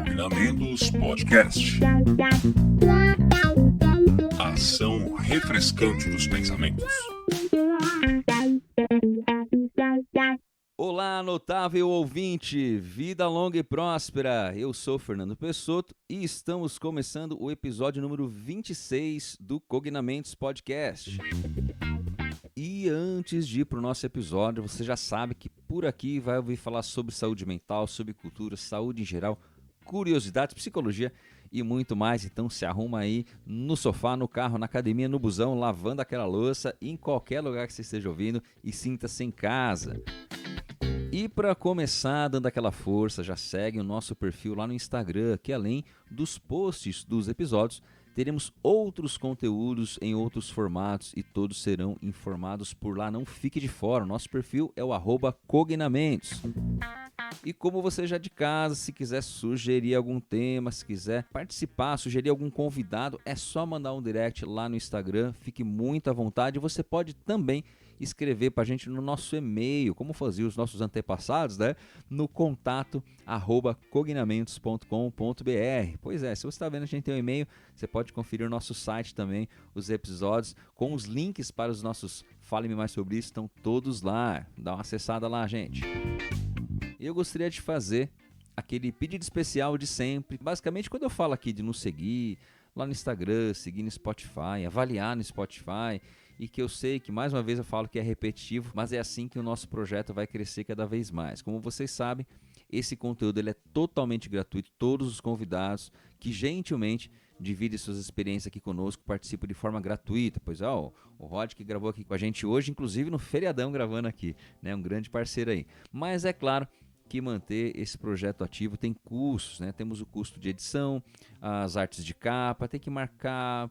Combinamentos Podcast. Ação refrescante dos pensamentos. Olá, notável ouvinte, vida longa e próspera. Eu sou Fernando Pessotto e estamos começando o episódio número 26 do Cognamentos Podcast. E antes de ir para o nosso episódio, você já sabe que por aqui vai ouvir falar sobre saúde mental, sobre cultura, saúde em geral, curiosidades, psicologia e muito mais. Então se arruma aí no sofá, no carro, na academia, no busão, lavando aquela louça, em qualquer lugar que você esteja ouvindo e sinta-se em casa. E para começar dando aquela força, já segue o nosso perfil lá no Instagram, que além dos posts dos episódios, teremos outros conteúdos em outros formatos e todos serão informados por lá. Não fique de fora, o nosso perfil é o @cognamentos. E como você já de casa, se quiser sugerir algum tema, se quiser participar, sugerir algum convidado, é só mandar um direct lá no Instagram, fique muito à vontade. Você pode também escrever para a gente no nosso e-mail, como faziam os nossos antepassados, né? No contato @cognamentos.com.br. Pois é, se você está vendo a gente tem um e-mail, você pode conferir o nosso site também, os episódios com os links para os nossos Fale-me Mais Sobre Isso, estão todos lá. Dá uma acessada lá, gente. Eu gostaria de fazer aquele pedido especial de sempre. Basicamente, quando eu falo aqui de nos seguir lá no Instagram, seguir no Spotify, avaliar no Spotify, e que eu sei que, mais uma vez, eu falo que é repetitivo, mas é assim que o nosso projeto vai crescer cada vez mais. Como vocês sabem, esse conteúdo ele é totalmente gratuito. Todos os convidados que gentilmente dividem suas experiências aqui conosco participam de forma gratuita. Pois é, o Rod que gravou aqui com a gente hoje, inclusive no feriadão gravando aqui, né? Um grande parceiro aí. Mas é claro que manter esse projeto ativo tem custos, né? Temos o custo de edição, as artes de capa, tem que marcar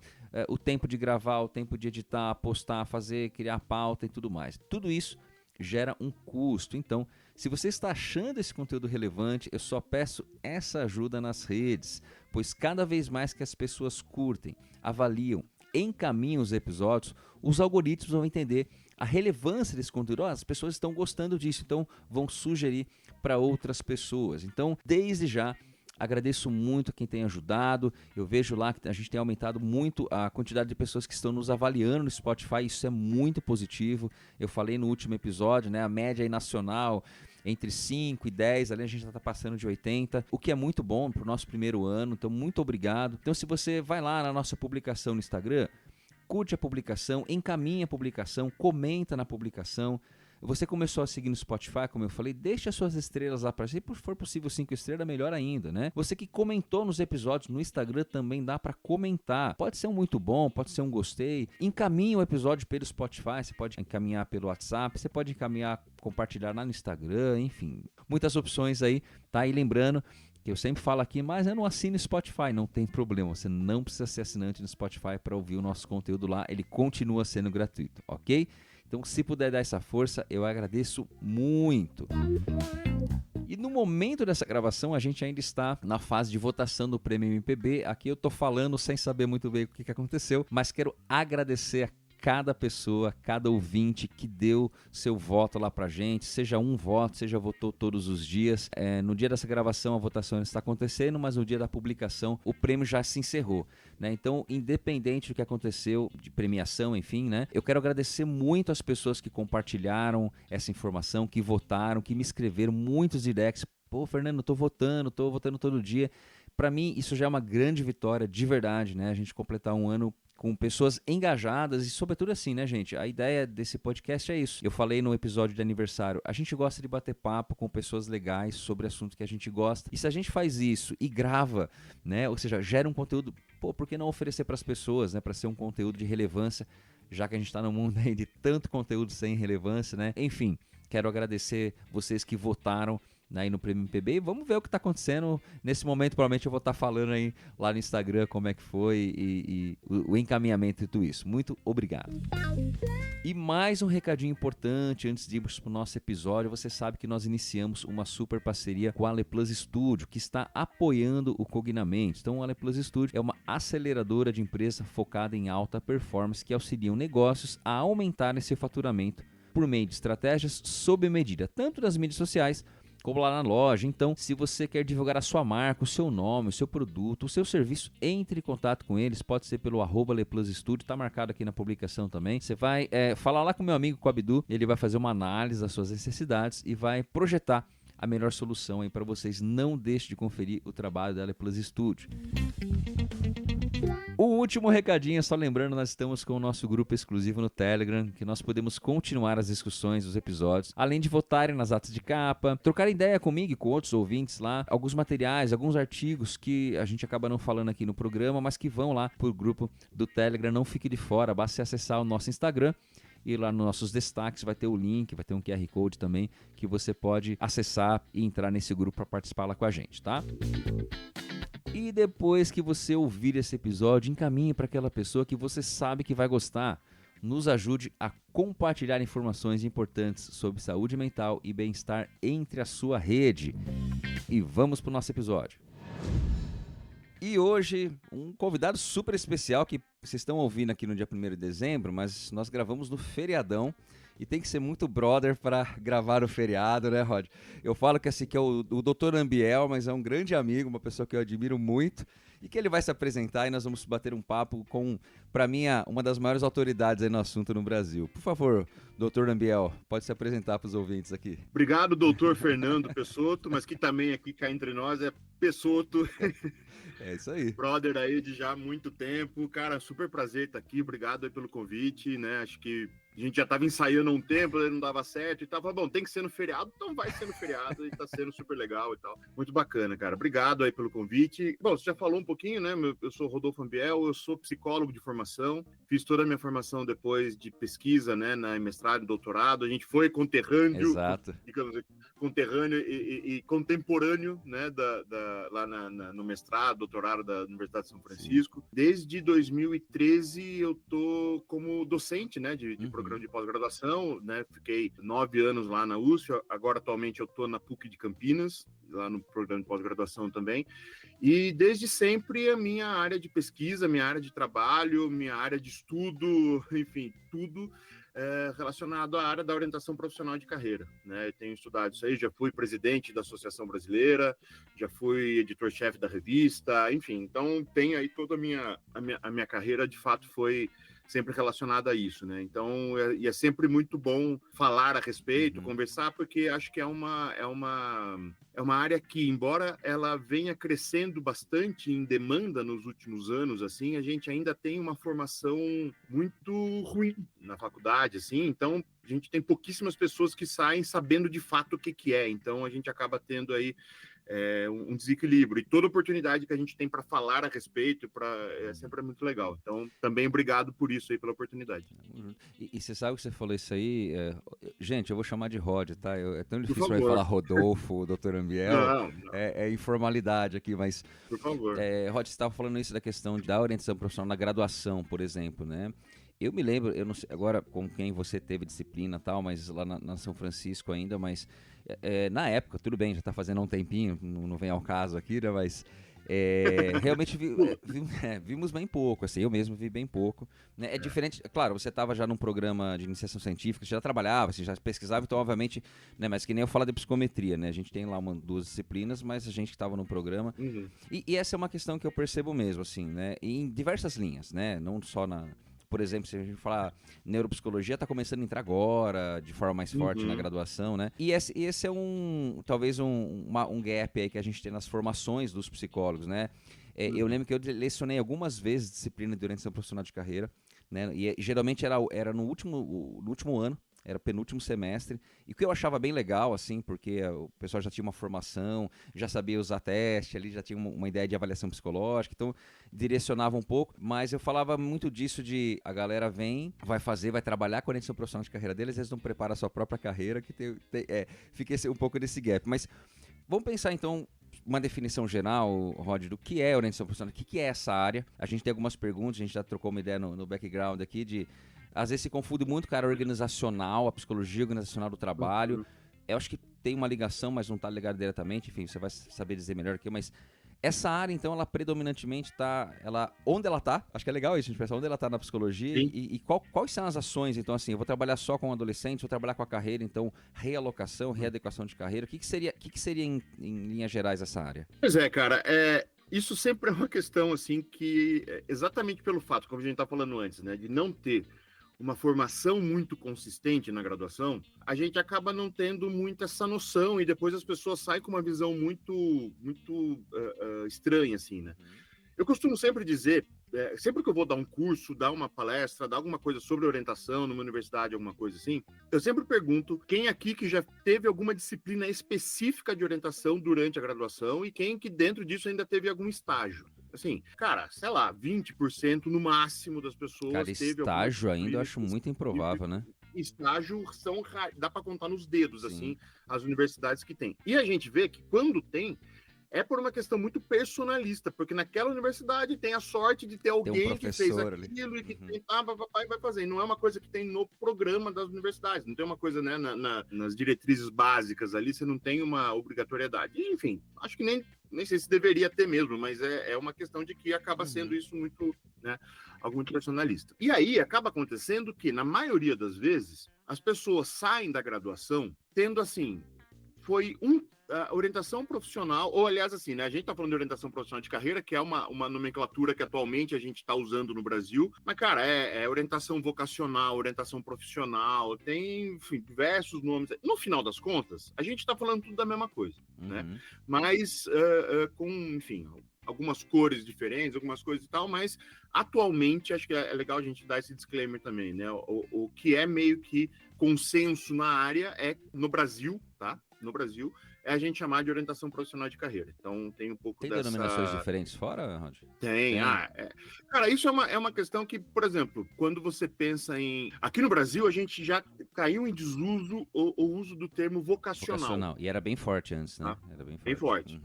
o tempo de gravar, o tempo de editar, postar, fazer, criar pauta e tudo mais. Tudo isso gera um custo. Então, se você está achando esse conteúdo relevante, eu só peço essa ajuda nas redes, pois cada vez mais que as pessoas curtem, avaliam, encaminham os episódios, os algoritmos vão entender a relevância desse conteúdo. As pessoas estão gostando disso, então vão sugerir para outras pessoas. Então, desde já, agradeço muito a quem tem ajudado. Eu vejo lá que a gente tem aumentado muito a quantidade de pessoas que estão nos avaliando no Spotify. Isso é muito positivo. Eu falei no último episódio, né, a média aí nacional entre 5 e 10, ali a gente já está passando de 80, o que é muito bom para o nosso primeiro ano. Então, muito obrigado. Então, se você vai lá na nossa publicação no Instagram, curte a publicação, encaminha a publicação, comenta na publicação. Você começou a seguir no Spotify, como eu falei, deixa as suas estrelas lá para si, se for possível 5 estrelas, melhor ainda, né? Você que comentou nos episódios no Instagram também dá para comentar. Pode ser um muito bom, pode ser um gostei. Encaminha o episódio pelo Spotify, você pode encaminhar pelo WhatsApp, você pode encaminhar, compartilhar lá no Instagram, enfim. Muitas opções aí, tá? E lembrando que eu sempre falo aqui, mas eu não assino Spotify, não tem problema, você não precisa ser assinante no Spotify para ouvir o nosso conteúdo lá, ele continua sendo gratuito, ok? Então, se puder dar essa força, eu agradeço muito. E no momento dessa gravação, a gente ainda está na fase de votação do Prêmio MPB. Aqui eu estou falando sem saber muito bem o que aconteceu, mas quero agradecer a cada pessoa, cada ouvinte que deu seu voto lá pra gente, seja um voto, seja votou todos os dias. No dia dessa gravação a votação está acontecendo, mas no dia da publicação o prêmio já se encerrou, né? Então, independente do que aconteceu, de premiação, enfim, né? Eu quero agradecer muito as pessoas que compartilharam essa informação, que votaram, que me escreveram muitos directs. Pô, Fernando, tô votando todo dia. Para mim, isso já é uma grande vitória, de verdade, né? A gente completar um ano com pessoas engajadas e sobretudo assim, né, gente? A ideia desse podcast é isso. Eu falei no episódio de aniversário, a gente gosta de bater papo com pessoas legais sobre assuntos que a gente gosta. E se a gente faz isso e grava, né, ou seja, gera um conteúdo, pô, por que não oferecer para as pessoas, né, para ser um conteúdo de relevância, já que a gente está no mundo aí de tanto conteúdo sem relevância, né? Enfim, quero agradecer vocês que votaram aí no Prêmio MPB, e vamos ver o que está acontecendo nesse momento. Provavelmente eu vou estar falando aí lá no Instagram como é que foi e o encaminhamento de tudo isso. Muito obrigado. E mais um recadinho importante antes de irmos para o nosso episódio. Você sabe que nós iniciamos uma super parceria com a Ale Plus Studio, que está apoiando o Cognamentos. Então a Ale Plus Studio é uma aceleradora de empresa focada em alta performance que auxiliam negócios a aumentarem seu faturamento por meio de estratégias sob medida, tanto nas mídias sociais como lá na loja. Então, se você quer divulgar a sua marca, o seu nome, o seu produto, o seu serviço, entre em contato com eles. Pode ser pelo @LePlusStudio, tá marcado aqui na publicação também. Você vai falar lá com o meu amigo, com o Abdu, ele vai fazer uma análise das suas necessidades e vai projetar a melhor solução aí para vocês. Não deixe de conferir o trabalho da Leplus Studio. O último recadinho, só lembrando, nós estamos com o nosso grupo exclusivo no Telegram, que nós podemos continuar as discussões dos episódios, além de votarem nas atas de capa, trocar ideia comigo e com outros ouvintes lá, alguns materiais, alguns artigos que a gente acaba não falando aqui no programa, mas que vão lá pro grupo do Telegram. Não fique de fora, basta acessar o nosso Instagram. E lá nos nossos destaques vai ter o link, vai ter um QR Code também, que você pode acessar e entrar nesse grupo para participar lá com a gente, tá? E depois que você ouvir esse episódio, encaminhe para aquela pessoa que você sabe que vai gostar. Nos ajude a compartilhar informações importantes sobre saúde mental e bem-estar entre a sua rede. E vamos para o nosso episódio. E hoje, um convidado super especial que vocês estão ouvindo aqui no dia 1º de dezembro, mas nós gravamos no feriadão e tem que ser muito brother para gravar o feriado, né, Rod? Eu falo que esse aqui é o Dr. Ambiel, mas é um grande amigo, uma pessoa que eu admiro muito e que ele vai se apresentar e nós vamos bater um papo com, para mim, uma das maiores autoridades aí no assunto no Brasil. Por favor, Dr. Ambiel, pode se apresentar para os ouvintes aqui. Obrigado, doutor Fernando Pessotto, mas que também aqui cá entre nós é Pessotto. É isso aí. Brother aí de já muito tempo. Cara, super prazer estar aqui. Obrigado aí pelo convite, né? Acho que a gente já estava ensaiando há um tempo, não dava certo e tava bom, tem que ser no feriado, então vai ser no feriado e tá sendo super legal e tal. Muito bacana, cara. Obrigado aí pelo convite. Bom, você já falou um pouquinho, né? Eu sou Rodolfo Ambiel, eu sou psicólogo de formação. Fiz toda a minha formação depois de pesquisa, né? Na mestrado e doutorado. A gente foi conterrâneo. Exato. Digamos, conterrâneo e contemporâneo, né? Lá no mestrado, doutorado da Universidade de São Francisco. Sim. Desde 2013 eu tô como docente, né? De programa de pós-graduação, né? Fiquei 9 anos lá na USP, agora atualmente eu tô na PUC de Campinas, lá no programa de pós-graduação também. E desde sempre a minha área de pesquisa, minha área de trabalho, minha área de estudo, enfim, tudo relacionado à área da orientação profissional de carreira, né? Eu tenho estudado isso aí, já fui presidente da Associação Brasileira, já fui editor-chefe da revista, enfim, então tenho aí toda a minha carreira, de fato, foi sempre relacionada a isso, né? Então, é sempre muito bom falar a respeito, conversar, porque acho que é uma área que, embora ela venha crescendo bastante em demanda nos últimos anos, assim, a gente ainda tem uma formação muito ruim na faculdade, assim, então a gente tem pouquíssimas pessoas que saem sabendo de fato o que é, então a gente acaba tendo aí um desequilíbrio, e toda oportunidade que a gente tem para falar a respeito é sempre muito legal. Então, também obrigado por isso aí, pela oportunidade. E você sabe que você falou isso aí, gente, eu vou chamar de Rod, tá? É tão difícil para falar Rodolfo, Dr. Ambiel, não. É informalidade aqui, mas... Por favor. Rod, você estava falando isso da questão da orientação profissional na graduação, por exemplo, né? Eu me lembro, eu não sei agora com quem você teve disciplina e tal, mas lá na São Francisco ainda, mas na época, tudo bem, já está fazendo um tempinho, não vem ao caso aqui, né, mas realmente vimos bem pouco, assim, eu mesmo vi bem pouco, né? É diferente, claro, você estava já num programa de iniciação científica, você já trabalhava, você já pesquisava, então obviamente, né, mas que nem eu falo de psicometria, né, a gente tem lá 2 disciplinas, mas a gente estava no programa, e essa é uma questão que eu percebo mesmo, assim, né, em diversas linhas, né, não só por exemplo, se a gente falar neuropsicologia, está começando a entrar agora, de forma mais forte na graduação, né? E esse é talvez um gap aí que a gente tem nas formações dos psicólogos, né? Eu lembro que eu lecionei algumas vezes disciplina de orientação profissional de carreira, né? E geralmente era no último ano, era penúltimo semestre, e o que eu achava bem legal, assim, porque o pessoal já tinha uma formação, já sabia usar teste ali, já tinha uma ideia de avaliação psicológica, então direcionava um pouco, mas eu falava muito disso de a galera vai trabalhar com a orientação profissional de carreira deles, eles não preparam a sua própria carreira, que fica um pouco desse gap. Mas vamos pensar então uma definição geral, Rod, do que é orientação profissional, o que é essa área. A gente tem algumas perguntas, a gente já trocou uma ideia no background aqui de... Às vezes se confunde muito com a área organizacional, a psicologia organizacional do trabalho. Eu acho que tem uma ligação, mas não está ligado diretamente. Enfim, você vai saber dizer melhor aqui, mas Essa área, então, ela predominantemente está... Onde ela está? Acho que é legal isso, a gente pensar onde ela está na psicologia e quais são as ações, então, assim, eu vou trabalhar só com adolescentes, vou trabalhar com a carreira, então, realocação, readequação de carreira. O que seria em linhas gerais essa área? Pois é, cara, isso sempre é uma questão, assim, que exatamente pelo fato, como a gente está falando antes, né, de não ter uma formação muito consistente na graduação, a gente acaba não tendo muito essa noção e depois as pessoas saem com uma visão muito estranha, assim, né? Eu costumo sempre dizer, sempre que eu vou dar um curso, dar uma palestra, dar alguma coisa sobre orientação numa universidade, alguma coisa assim, eu sempre pergunto quem aqui que já teve alguma disciplina específica de orientação durante a graduação e quem que dentro disso ainda teve algum estágio. Assim, cara, sei lá, 20% no máximo das pessoas Cara, teve estágio ainda eu acho muito improvável, né? Estágio dá para contar nos dedos, Sim. assim, as universidades que tem. E a gente vê que quando tem, é por uma questão muito personalista, porque naquela universidade tem a sorte de ter alguém que fez aquilo e que vai fazer. E não é uma coisa que tem no programa das universidades, não tem uma coisa, né, nas diretrizes básicas ali, você não tem uma obrigatoriedade. E, enfim, acho que nem sei se deveria ter mesmo, mas é uma questão de que acaba sendo isso muito, né, algo muito personalista. E aí acaba acontecendo que, na maioria das vezes, as pessoas saem da graduação tendo, assim, foi a orientação profissional, ou aliás, assim, né? A gente está falando de orientação profissional de carreira, que é uma nomenclatura que atualmente a gente está usando no Brasil, mas, cara, é orientação vocacional, orientação profissional, tem, enfim, diversos nomes. No final das contas, a gente está falando tudo da mesma coisa, né? Mas com, enfim, algumas cores diferentes, algumas coisas e tal, mas atualmente acho que é legal a gente dar esse disclaimer também, né? O que é meio que consenso na área é, no Brasil, tá? No Brasil, é a gente chamar de orientação profissional de carreira. Então, tem um pouco dessa... Tem denominações diferentes fora, Rod? Tem. Cara, isso é uma questão que, por exemplo, quando você pensa em... Aqui no Brasil, a gente já caiu em desuso o uso do termo vocacional. E era bem forte antes, né? Era bem forte.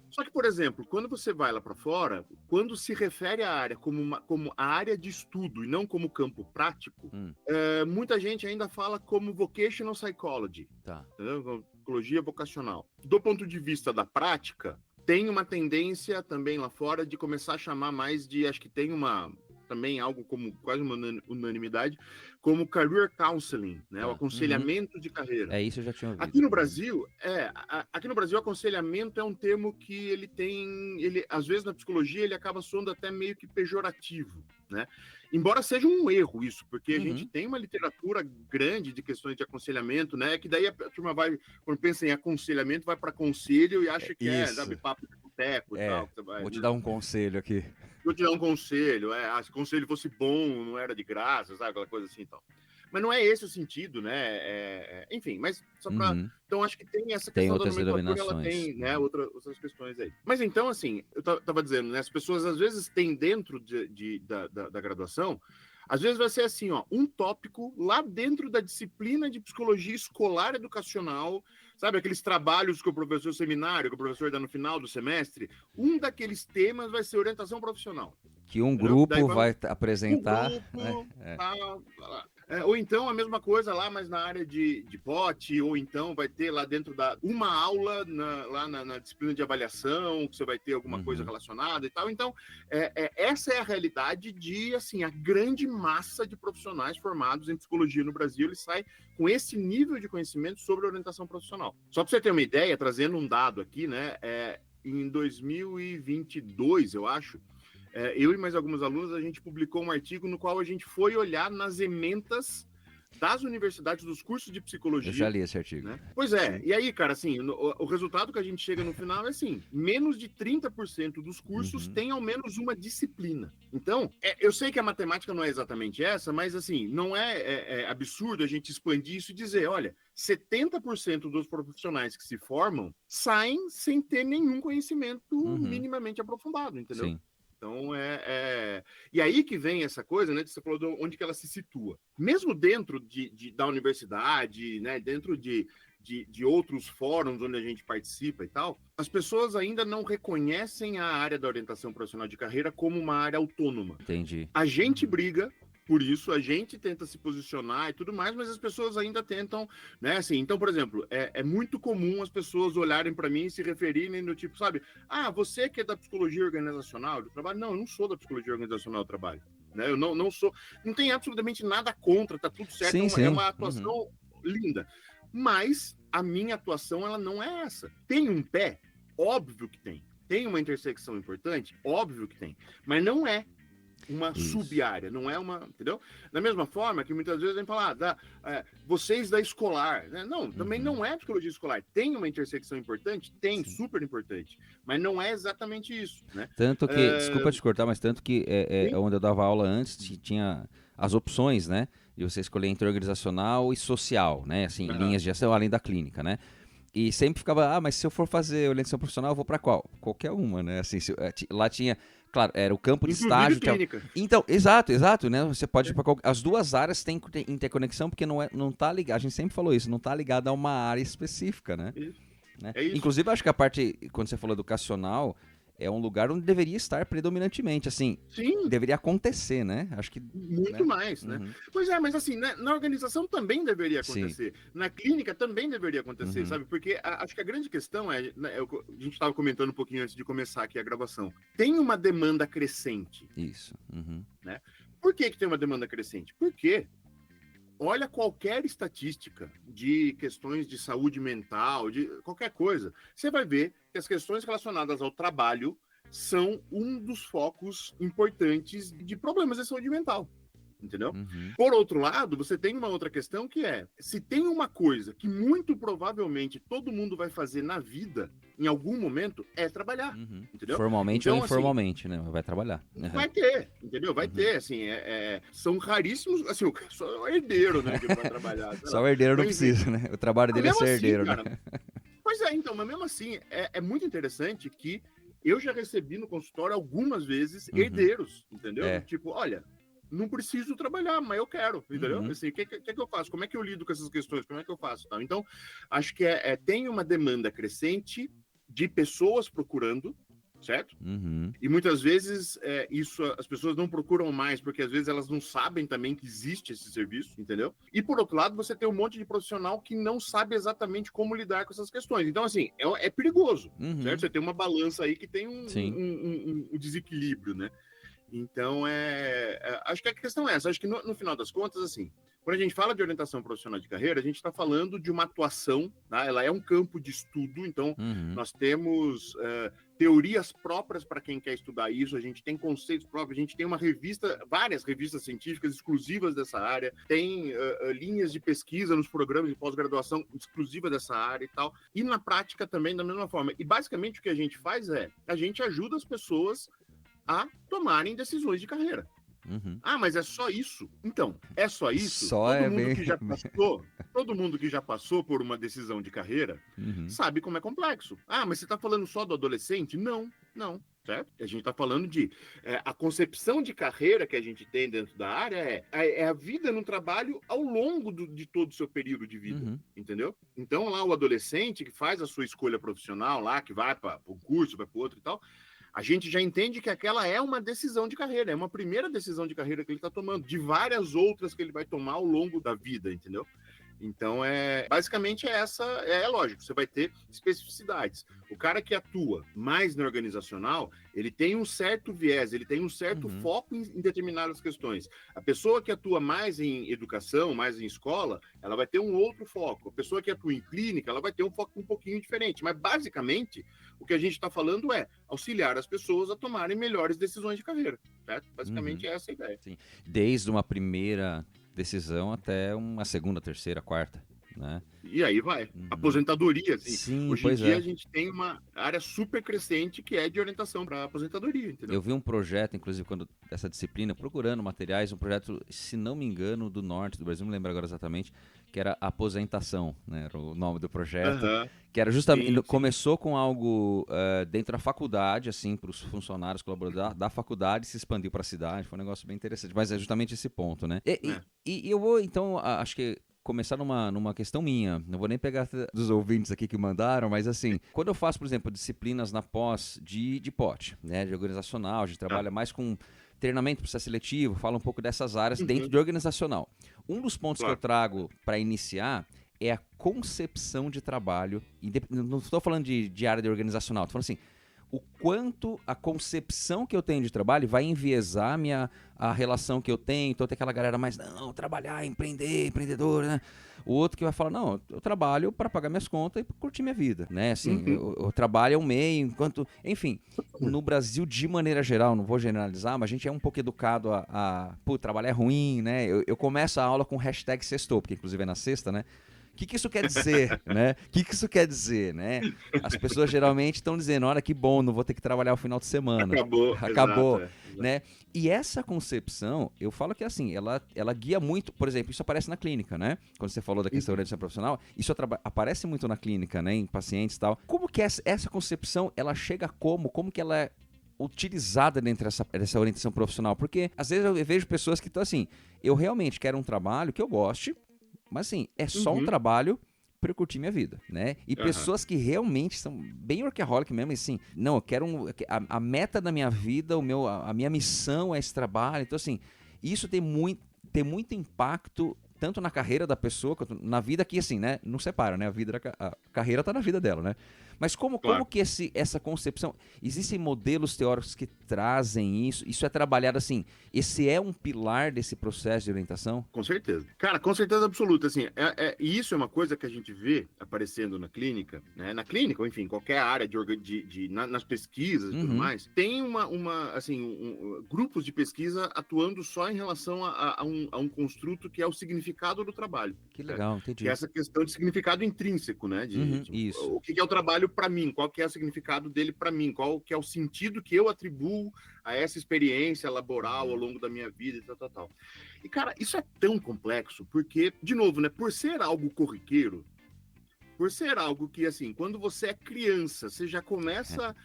Só que, por exemplo, quando você vai lá para fora, quando se refere à área como a área de estudo e não como campo prático, muita gente ainda fala como vocational psychology, entendeu? Psicologia vocacional. Do ponto de vista da prática, tem uma tendência também lá fora de começar a chamar mais de, acho que tem também algo como quase uma unanimidade, como career counseling, né? O aconselhamento de carreira. Isso eu já tinha ouvido. Aqui no Brasil, aconselhamento é um termo que ele às vezes na psicologia ele acaba soando até meio que pejorativo, né? Embora seja um erro isso, porque a gente tem uma literatura grande de questões de aconselhamento, né? Que daí a turma vai, quando pensa em aconselhamento, vai para conselho e acha que sabe, papo de boteco e tal. Vou te dar um conselho aqui. Vou te dar um conselho, se o conselho fosse bom, não era de graça, sabe, aquela coisa assim e tal. Mas não é esse o sentido, né? Enfim, mas só para... Então, acho que tem essa questão da nomenclatura, ela tem, né, outras questões aí. Mas então, assim, eu tava dizendo, né, as pessoas às vezes têm dentro da graduação, às vezes vai ser assim, ó, um tópico lá dentro da disciplina de psicologia escolar educacional, sabe, aqueles trabalhos que o professor seminário, que o professor dá no final do semestre, um daqueles temas vai ser orientação profissional. Que um grupo vai apresentar. Ou então a mesma coisa lá, mas na área de POT, ou então vai ter lá dentro uma aula lá na disciplina de avaliação, que você vai ter alguma coisa relacionada e tal. Então, essa é a realidade de, assim, a grande massa de profissionais formados em psicologia no Brasil, ele sai com esse nível de conhecimento sobre orientação profissional. Só para você ter uma ideia, trazendo um dado aqui, né, em 2022, eu acho, eu e mais alguns alunos, a gente publicou um artigo no qual a gente foi olhar nas ementas das universidades, dos cursos de psicologia. Eu já li esse artigo. Né? Pois é, e aí, cara, assim, o resultado que a gente chega no final é assim, menos de 30% dos cursos tem ao menos uma disciplina. Então, eu sei que a matemática não é exatamente essa, mas assim, não é absurdo a gente expandir isso e dizer, olha, 70% dos profissionais que se formam saem sem ter nenhum conhecimento minimamente aprofundado, entendeu? Sim. Então, E aí que vem essa coisa, né? Você falou de onde que ela se situa. Mesmo dentro da universidade, né? Dentro de outros fóruns onde a gente participa e tal, as pessoas ainda não reconhecem a área da orientação profissional de carreira como uma área autônoma. Entendi. A gente briga por isso a gente tenta se posicionar e tudo mais, mas as pessoas ainda tentam, né? Assim, então, por exemplo, é muito comum as pessoas olharem para mim e se referirem do tipo, sabe? Ah, você que é da psicologia organizacional do trabalho? Não, eu não sou da psicologia organizacional do trabalho. Né? Eu não sou, não tem absolutamente nada contra, tá tudo certo, Sim. é uma atuação linda. Mas a minha atuação, ela não é essa. Tem um pé? Óbvio que tem. Tem uma intersecção importante? Óbvio que tem. Mas não é uma sub-área, não é uma, entendeu? Da mesma forma que muitas vezes a gente fala, vocês da escolar, né? Não, também não é psicologia escolar. Tem uma intersecção importante? Tem, super importante. Mas não é exatamente isso, né? Tanto que, desculpa te cortar, mas tanto que onde eu dava aula antes, tinha as opções, né? De você escolher entre organizacional e social, né? Assim, linhas de ação além da clínica, né? E sempre ficava, mas se eu for fazer orientação profissional, eu vou para qual? Qualquer uma, né? Assim, lá tinha, claro, era o campo de estágio. Clínica. Então, exato, né? Você pode ir para qualquer... As duas áreas têm interconexão, porque não tá ligado, a gente sempre falou isso, não tá ligado a uma área específica, né? Isso. Né? É isso. Inclusive, acho que a parte, quando você falou educacional, é um lugar onde deveria estar predominantemente, assim, Sim. Deveria acontecer, né? Acho que muito mais, né? Pois é, mas assim, né, na organização também deveria acontecer, na clínica também deveria acontecer, sabe? Porque acho que a grande questão é, né, a gente estava comentando um pouquinho antes de começar aqui a gravação, tem uma demanda crescente. Isso. Né? Por que tem uma demanda crescente? Porque olha qualquer estatística de questões de saúde mental, de qualquer coisa, você vai ver que as questões relacionadas ao trabalho são um dos focos importantes de problemas de saúde mental, entendeu? Por outro lado, você tem uma outra questão que é, se tem uma coisa que muito provavelmente todo mundo vai fazer na vida, em algum momento, é trabalhar, entendeu? Formalmente então, ou informalmente, né? Vai trabalhar. Vai ter, entendeu? Vai ter, assim, são raríssimos, assim, só o herdeiro, né, que vai trabalhar. Só o herdeiro não precisa, né? O trabalho dele é ser herdeiro, assim, né? Cara, pois é, então, mas mesmo assim, é muito interessante que eu já recebi no consultório algumas vezes herdeiros, entendeu? Tipo, olha, não preciso trabalhar, mas eu quero, entendeu? Assim, o que eu faço? Como é que eu lido com essas questões? Como é que eu faço? Tá? Então, acho que tem uma demanda crescente de pessoas procurando, certo? E muitas vezes isso as pessoas não procuram mais, porque às vezes elas não sabem também que existe esse serviço, entendeu? E por outro lado, você tem um monte de profissional que não sabe exatamente como lidar com essas questões. Então, assim, é perigoso, certo? Você tem uma balança aí que tem um desequilíbrio, né? Então, acho que a questão é essa. Acho que no final das contas, assim, quando a gente fala de orientação profissional de carreira, a gente está falando de uma atuação, tá? Ela é um campo de estudo, então nós temos teorias próprias para quem quer estudar isso, a gente tem conceitos próprios, a gente tem várias revistas científicas exclusivas dessa área, tem linhas de pesquisa nos programas de pós-graduação exclusivas dessa área e tal, e na prática também da mesma forma. E basicamente o que a gente faz a gente ajuda as pessoas a tomarem decisões de carreira. Ah, mas é só isso? Então, é só isso? Todo mundo que já passou por uma decisão de carreira sabe como é complexo. Ah, mas você está falando só do adolescente? Não, certo? A gente está falando de a concepção de carreira que a gente tem dentro da área é a vida no trabalho ao longo de todo o seu período de vida, entendeu? Então, lá o adolescente que faz a sua escolha profissional lá, que vai para um curso, vai para outro e tal, a gente já entende que aquela é uma decisão de carreira, é uma primeira decisão de carreira que ele está tomando, de várias outras que ele vai tomar ao longo da vida, entendeu? Então, basicamente lógico, você vai ter especificidades. O cara que atua mais no organizacional, ele tem um certo viés, ele tem um certo foco em determinadas questões. A pessoa que atua mais em educação, mais em escola, ela vai ter um outro foco. A pessoa que atua em clínica, ela vai ter um foco um pouquinho diferente. Mas, basicamente, o que a gente está falando é auxiliar as pessoas a tomarem melhores decisões de carreira, certo? Basicamente, essa é a ideia. Sim. Desde uma primeira decisão até uma segunda, terceira, quarta, né? E aí vai. Aposentadoria, assim. Sim, hoje em dia a gente tem uma área super crescente que é de orientação para aposentadoria, entendeu? Eu vi um projeto, inclusive, dessa disciplina, procurando materiais, um projeto, se não me engano, do norte do Brasil, não me lembro agora exatamente, que era Aposentação, né? Era o nome do projeto. Que era justamente, sim. Começou com algo dentro da faculdade, assim, para os funcionários, colaboradores da faculdade, se expandiu para a cidade, foi um negócio bem interessante, mas é justamente esse ponto, né? E eu vou, então, acho que começar numa questão minha, não vou nem pegar dos ouvintes aqui que mandaram, mas assim, quando eu faço, por exemplo, disciplinas na pós de POT, né, de organizacional, a gente trabalha mais com treinamento, processo seletivo, fala um pouco dessas áreas dentro de organizacional. Um dos pontos que eu trago para iniciar é a concepção de trabalho. Não estou falando de área de organizacional, estou falando assim, o quanto a concepção que eu tenho de trabalho vai enviesar a relação que eu tenho. Então tem aquela galera mais, não, trabalhar, empreender, empreendedor, né? O outro que vai falar, não, eu trabalho para pagar minhas contas e pra curtir minha vida, né? Assim, eu trabalho é um meio, enquanto... Enfim, no Brasil, de maneira geral, não vou generalizar, mas a gente é um pouco educado pô, trabalhar é ruim, né? Eu começo a aula com hashtag sextou, porque inclusive é na sexta, né? O que isso quer dizer, né? O que isso quer dizer, né? As pessoas geralmente estão dizendo, olha que bom, não vou ter que trabalhar o final de semana. Acabou, exato. Né? E essa concepção, eu falo que assim, ela guia muito, por exemplo, isso aparece na clínica, né? Quando você falou da questão da orientação profissional, isso aparece muito na clínica, né? Em pacientes e tal. Como que essa concepção, ela chega como que ela é utilizada dentro dessa orientação profissional? Porque às vezes eu vejo pessoas que estão assim, eu realmente quero um trabalho que eu goste, mas assim, é só um trabalho para eu curtir minha vida, né? E pessoas que realmente são bem workaholic mesmo, assim, não, eu quero a meta da minha vida, a minha missão é esse trabalho. Então assim, isso tem muito impacto tanto na carreira da pessoa quanto na vida que assim, né? Não separa, né? A carreira tá na vida dela, né? Mas como que essa concepção... Existem modelos teóricos que trazem isso? Isso é trabalhado assim... Esse é um pilar desse processo de orientação? Com certeza. Cara, com certeza absoluta. Assim, e isso é uma coisa que a gente vê aparecendo na clínica, né? Na clínica, ou enfim, qualquer área nas pesquisas e tudo mais. Tem grupos de pesquisa atuando só em relação a um construto que é o significado do trabalho. Que legal, entendi. Que é essa questão de significado intrínseco, né? Isso. O que é o trabalho para mim? Qual que é o significado dele para mim? Qual que é o sentido que eu atribuo a essa experiência laboral ao longo da minha vida e tal. E, cara, isso é tão complexo porque, de novo, né? Por ser algo corriqueiro, por ser algo que, assim, quando você é criança, você já começa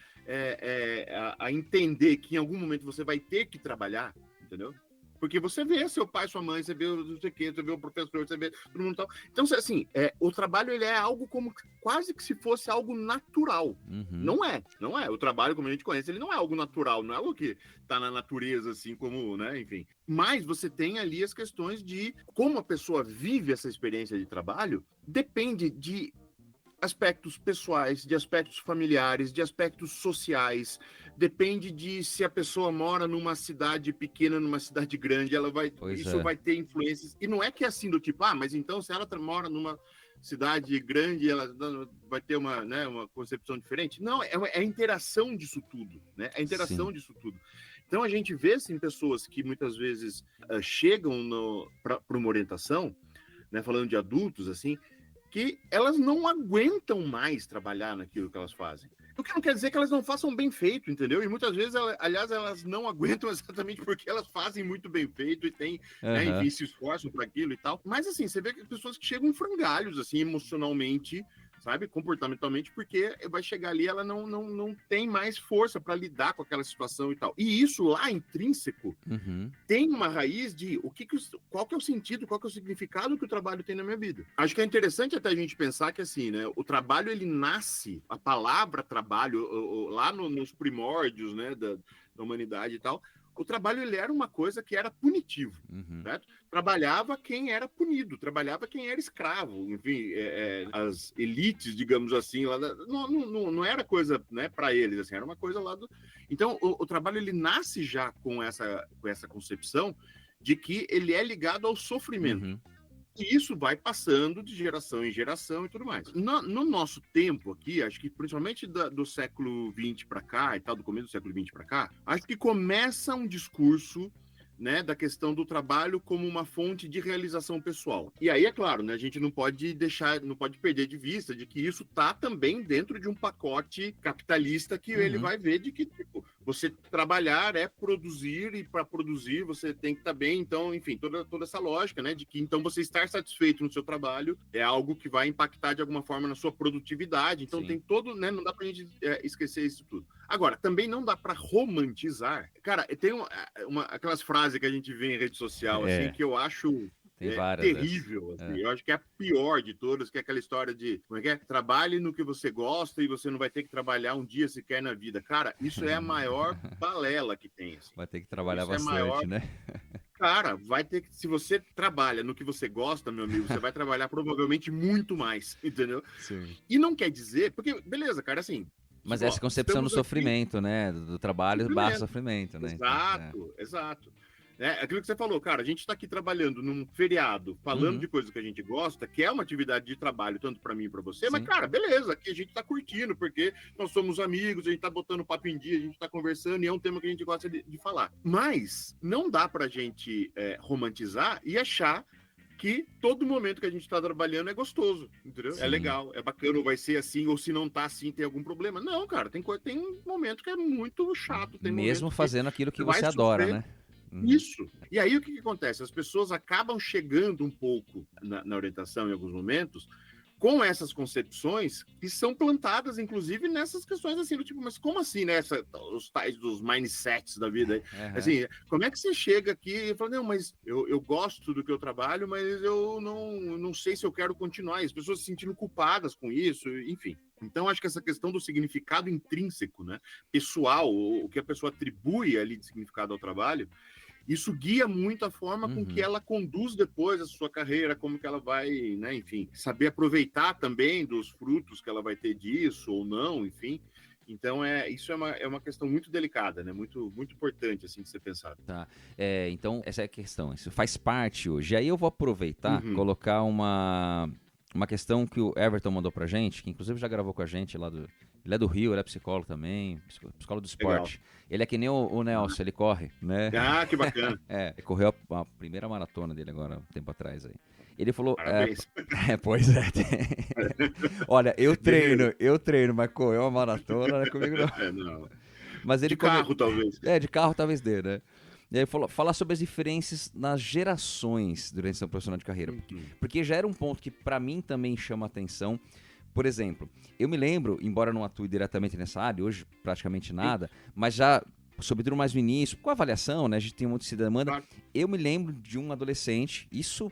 a entender que em algum momento você vai ter que trabalhar, entendeu? Porque você vê seu pai, sua mãe, você vê não sei o quê, você vê o professor, você vê todo mundo tal. Então, assim, o trabalho ele é algo como quase que se fosse algo natural. Não é. O trabalho, como a gente conhece, ele não é algo natural, não é algo que tá na natureza, assim, como, né, enfim. Mas você tem ali as questões de como a pessoa vive essa experiência de trabalho, depende de aspectos pessoais, de aspectos familiares, de aspectos sociais, depende de se a pessoa mora numa cidade pequena, numa cidade grande, vai ter influências, e não é que é assim do tipo, mas então se ela mora numa cidade grande, ela vai ter uma concepção diferente. Não, é a interação disso tudo, né? É a interação disso tudo. Então a gente vê, assim, pessoas que muitas vezes chegam para uma orientação, né, falando de adultos, assim, que elas não aguentam mais trabalhar naquilo que elas fazem. O que não quer dizer que elas não façam bem feito, entendeu? E muitas vezes, aliás, elas não aguentam exatamente porque elas fazem muito bem feito e tem, né, enfim, se esforçam para aquilo e tal. Mas, assim, você vê que as pessoas que chegam em frangalhos, assim, emocionalmente, sabe, comportamentalmente, porque vai chegar ali, ela não tem mais força para lidar com aquela situação e tal. E isso lá intrínseco tem uma raiz de qual que é o sentido, qual que é o significado que o trabalho tem na minha vida. Acho que é interessante até a gente pensar que, assim, né, o trabalho, ele nasce, a palavra trabalho, lá nos primórdios, né, da humanidade e tal, o trabalho ele era uma coisa que era punitivo, certo? Trabalhava quem era punido, trabalhava quem era escravo, enfim, as elites, digamos assim, lá não era coisa, né, para eles, assim, era uma coisa lá do... Então, o trabalho ele nasce já com essa concepção de que ele é ligado ao sofrimento. E isso vai passando de geração em geração e tudo mais. No nosso tempo aqui, acho que principalmente do século XX para cá e tal, do começo do século XX para cá, acho que começa um discurso, né, da questão do trabalho como uma fonte de realização pessoal. E aí, é claro, né, a gente não pode perder de vista de que isso tá também dentro de um pacote capitalista que ele vai ver de que, tipo, você trabalhar é produzir, e para produzir você tem que estar bem. Então, enfim, toda essa lógica, né, de que então você estar satisfeito no seu trabalho é algo que vai impactar de alguma forma na sua produtividade. Então tem todo, né, não dá pra gente esquecer isso tudo. Agora, também não dá para romantizar. Cara, tem aquelas frases que a gente vê em rede social, assim, que eu acho Tem é várias terrível. Assim. Eu acho que é a pior de todas, que é aquela história de, como é que é? Trabalhe no que você gosta e você não vai ter que trabalhar um dia sequer na vida. Cara, isso é a maior balela que tem. Assim. Vai ter que trabalhar Isso é bastante, maior. né? Cara, vai ter que. Se você trabalha no que você gosta, meu amigo, você vai trabalhar provavelmente muito mais, entendeu? Sim. E não quer dizer, porque, beleza, cara, assim. Mas tipo, essa concepção do estamos aqui- sofrimento, né? Do trabalho barra sofrimento, né? Então, Exato, exato. É aquilo que você falou, cara, a gente está aqui trabalhando num feriado, falando Uhum. de coisas que a gente gosta, que é uma atividade de trabalho, tanto para mim e para você, mas, Sim. cara, beleza, aqui a gente está curtindo, porque nós somos amigos, a gente está botando papo em dia, a gente está conversando e é um tema que a gente gosta de falar. Mas não dá pra gente romantizar e achar que todo momento que a gente está trabalhando é gostoso, entendeu? Sim. É legal, é bacana, ou vai ser assim, ou se não tá assim, tem algum problema. Não, cara, tem um momento que é muito chato. Tem Mesmo momento fazendo aquilo que vai você adora, sofrer. né? Uhum. Isso. E aí o que acontece? As pessoas acabam chegando um pouco na orientação em alguns momentos com essas concepções que são plantadas, inclusive, nessas questões assim, do tipo, mas como assim, né? Os tais dos mindsets da vida. Uhum. Assim, como é que você chega aqui e fala, não, mas eu gosto do que eu trabalho, mas eu não sei se eu quero continuar. E as pessoas se sentindo culpadas com isso, enfim. Então, acho que essa questão do significado intrínseco, né? Pessoal, o que a pessoa atribui ali de significado ao trabalho, isso guia muito a forma com que ela conduz depois a sua carreira, como que ela vai, né, enfim, saber aproveitar também dos frutos que ela vai ter disso ou não, enfim. Então, isso é uma questão muito delicada, né? Muito, muito importante, assim, de ser pensado. Tá. Então, essa é a questão. Isso faz parte hoje. Aí eu vou aproveitar, colocar uma questão que o Everton mandou pra gente, que inclusive já gravou com a gente lá do... Ele é do Rio, ele é psicólogo também, psicólogo do esporte. Legal. Ele é que nem o Nelson, ele corre, né? Ah, que bacana. Ele correu a primeira maratona dele agora, um tempo atrás aí. Ele falou... Parabéns. Pois é. Olha, eu treino, mas correr uma maratona não é comigo não. Não. Mas ele de carro, talvez. De carro talvez dê, né? E aí falar sobre as diferenças nas gerações durante seu profissional de carreira. Porque já era um ponto que pra mim também chama atenção. Por exemplo, eu me lembro, embora não atue diretamente nessa área, hoje praticamente nada, mas já, sobretudo mais no início, com a avaliação, né, a gente tem muito se demanda, claro. Eu me lembro de um adolescente, isso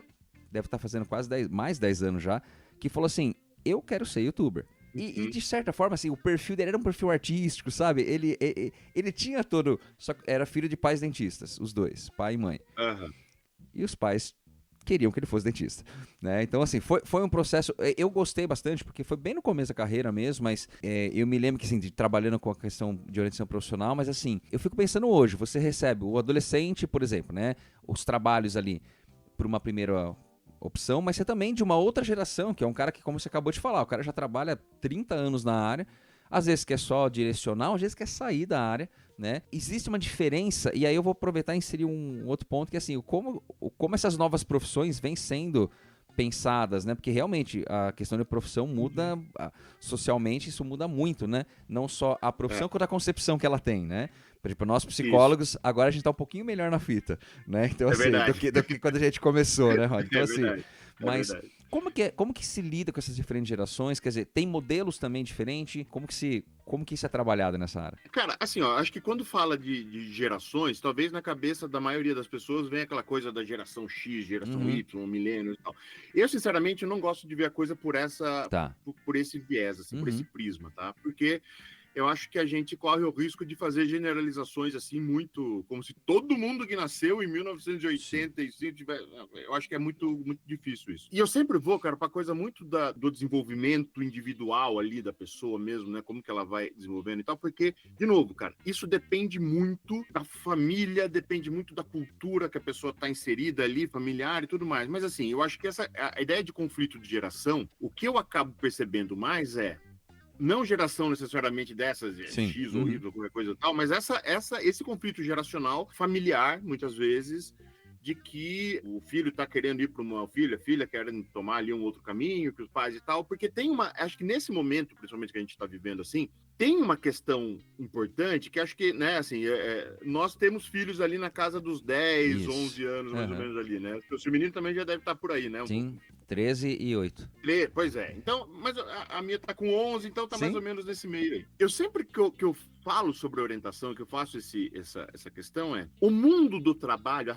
deve estar fazendo quase mais 10 anos já, que falou assim, eu quero ser youtuber. E de certa forma, assim, o perfil dele era um perfil artístico, sabe? Ele tinha todo... Só era filho de pais dentistas, os dois, pai e mãe. E os pais queriam que ele fosse dentista, né? Então, assim, foi um processo... Eu gostei bastante, porque foi bem no começo da carreira mesmo, mas eu me lembro que, assim, trabalhando com a questão de orientação profissional, mas, assim, eu fico pensando hoje, você recebe o adolescente, por exemplo, né? Os trabalhos ali, por uma primeira opção, mas você também de uma outra geração, que é um cara que, como você acabou de falar, o cara já trabalha 30 anos na área, às vezes quer só direcional, às vezes quer sair da área, né? Existe uma diferença, e aí eu vou aproveitar e inserir um outro ponto, que é assim, como essas novas profissões vêm sendo pensadas, né? Porque realmente a questão de profissão muda, socialmente isso muda muito, né? Não só a profissão, quanto a concepção que ela tem, né? Por exemplo, nós psicólogos, agora a gente tá um pouquinho melhor na fita, né? Então, assim, do que quando a gente começou, né, Rod? Então, assim, mas como que se lida com essas diferentes gerações? Quer dizer, tem modelos também diferentes? Como que isso é trabalhado nessa área? Cara, assim, ó, acho que quando fala de gerações, talvez na cabeça da maioria das pessoas venha aquela coisa da geração X, geração Y, milênio e tal. Eu, sinceramente, não gosto de ver a coisa por por esse viés, assim, por esse prisma, tá? Porque eu acho que a gente corre o risco de fazer generalizações assim muito, como se todo mundo que nasceu em 1985 tivesse... Eu acho que é muito, muito difícil isso. E eu sempre vou, cara, para coisa muito do desenvolvimento individual ali da pessoa mesmo, né? Como que ela vai desenvolvendo e tal, porque, de novo, cara, isso depende muito da família, depende muito da cultura que a pessoa está inserida ali, familiar e tudo mais. Mas assim, eu acho que a ideia de conflito de geração, o que eu acabo percebendo mais não geração necessariamente dessas, X ou Y, qualquer coisa e tal, mas esse conflito geracional, familiar, muitas vezes, de que o filho está querendo ir para uma filha, a filha querendo tomar ali um outro caminho, que os pais e tal, porque acho que nesse momento, principalmente que a gente está vivendo assim, tem uma questão importante que acho que, né, assim, nós temos filhos ali na casa dos 10, 11 anos, mais ou menos ali, né? O seu menino também já deve estar por aí, né? Sim, 13 e 8. Pois é. Então, mas a minha tá com 11, então tá Sim. mais ou menos nesse meio aí. Eu sempre que eu falo sobre orientação, que eu faço essa questão o mundo do trabalho,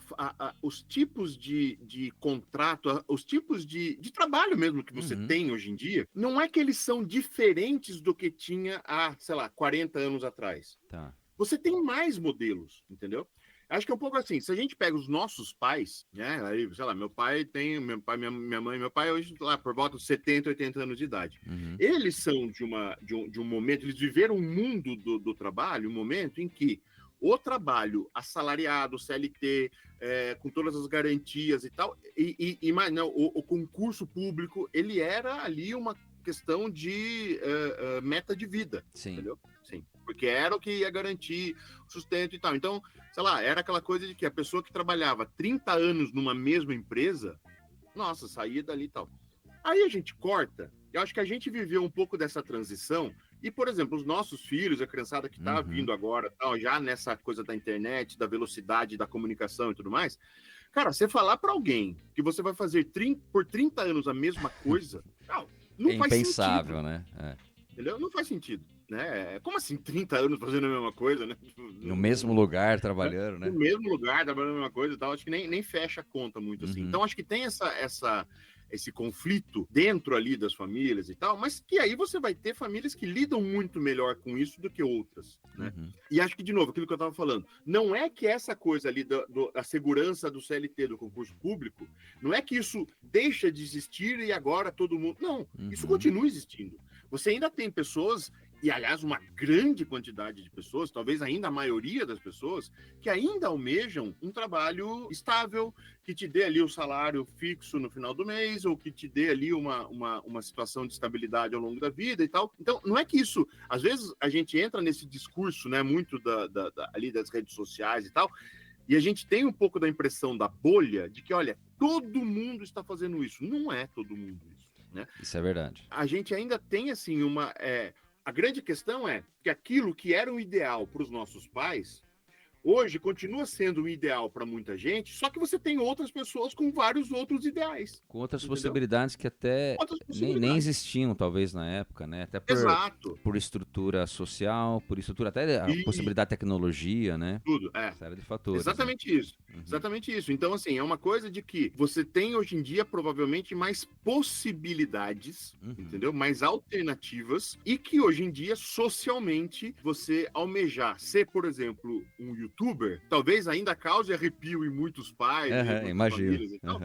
os tipos de contrato, os tipos de trabalho mesmo que você tem hoje em dia, não é que eles são diferentes do que tinha há, sei lá, 40 anos atrás. Tá. Você tem mais modelos, entendeu? Acho que é um pouco assim, se a gente pega os nossos pais, né, aí, sei lá, minha mãe e meu pai hoje, lá, por volta de 70, 80 anos de idade. Eles são de um momento, eles viveram um mundo do trabalho, um momento em que o trabalho assalariado, CLT, com todas as garantias e tal, mas não, o concurso público, ele era ali uma questão de meta de vida, Sim. entendeu? Sim, porque era o que ia garantir o sustento e tal. Então, sei lá, era aquela coisa de que a pessoa que trabalhava 30 anos numa mesma empresa, nossa, saía dali e tal. Aí a gente corta, eu acho que a gente viveu um pouco dessa transição, e, por exemplo, os nossos filhos, a criançada que está vindo agora, tal, já nessa coisa da internet, da velocidade da comunicação e tudo mais, cara, você falar para alguém que você vai fazer por 30 anos a mesma coisa, não faz sentido. Impensável, né? Entendeu? Não faz sentido. Né? Como assim 30 anos fazendo a mesma coisa, né? No mesmo lugar, trabalhando, né? No mesmo lugar, trabalhando a mesma coisa e tal. Acho que nem fecha a conta muito assim. Então, acho que tem esse conflito dentro ali das famílias e tal, mas que aí você vai ter famílias que lidam muito melhor com isso do que outras, né? E acho que, de novo, aquilo que eu estava falando, não é que essa coisa ali da segurança do CLT, do concurso público, não é que isso deixa de existir e agora todo mundo... Não, isso continua existindo. Você ainda tem pessoas... E, aliás, uma grande quantidade de pessoas, talvez ainda a maioria das pessoas, que ainda almejam um trabalho estável, que te dê ali o salário fixo no final do mês, ou que te dê ali uma situação de estabilidade ao longo da vida e tal. Então, não é que isso... Às vezes, a gente entra nesse discurso, né, muito ali das redes sociais e tal, e a gente tem um pouco da impressão da bolha de que, olha, todo mundo está fazendo isso. Não é todo mundo isso, né? Isso é verdade. A gente ainda tem, assim, a grande questão é que aquilo que era um ideal para os nossos pais, hoje continua sendo um ideal para muita gente, só que você tem outras pessoas com vários outros ideais. Com outras entendeu? possibilidades que até nem existiam, talvez, na época, né? Até por estrutura social, por estrutura até a possibilidade de tecnologia, né? Tudo, série de fatores. Exatamente isso. Exatamente isso. Então, assim, é uma coisa de que você tem hoje em dia provavelmente mais possibilidades, entendeu? Mais alternativas, e que hoje em dia, socialmente, você almejar ser, por exemplo, um youtuber, talvez ainda cause arrepio em muitos pais, imagino. Famílias e tal.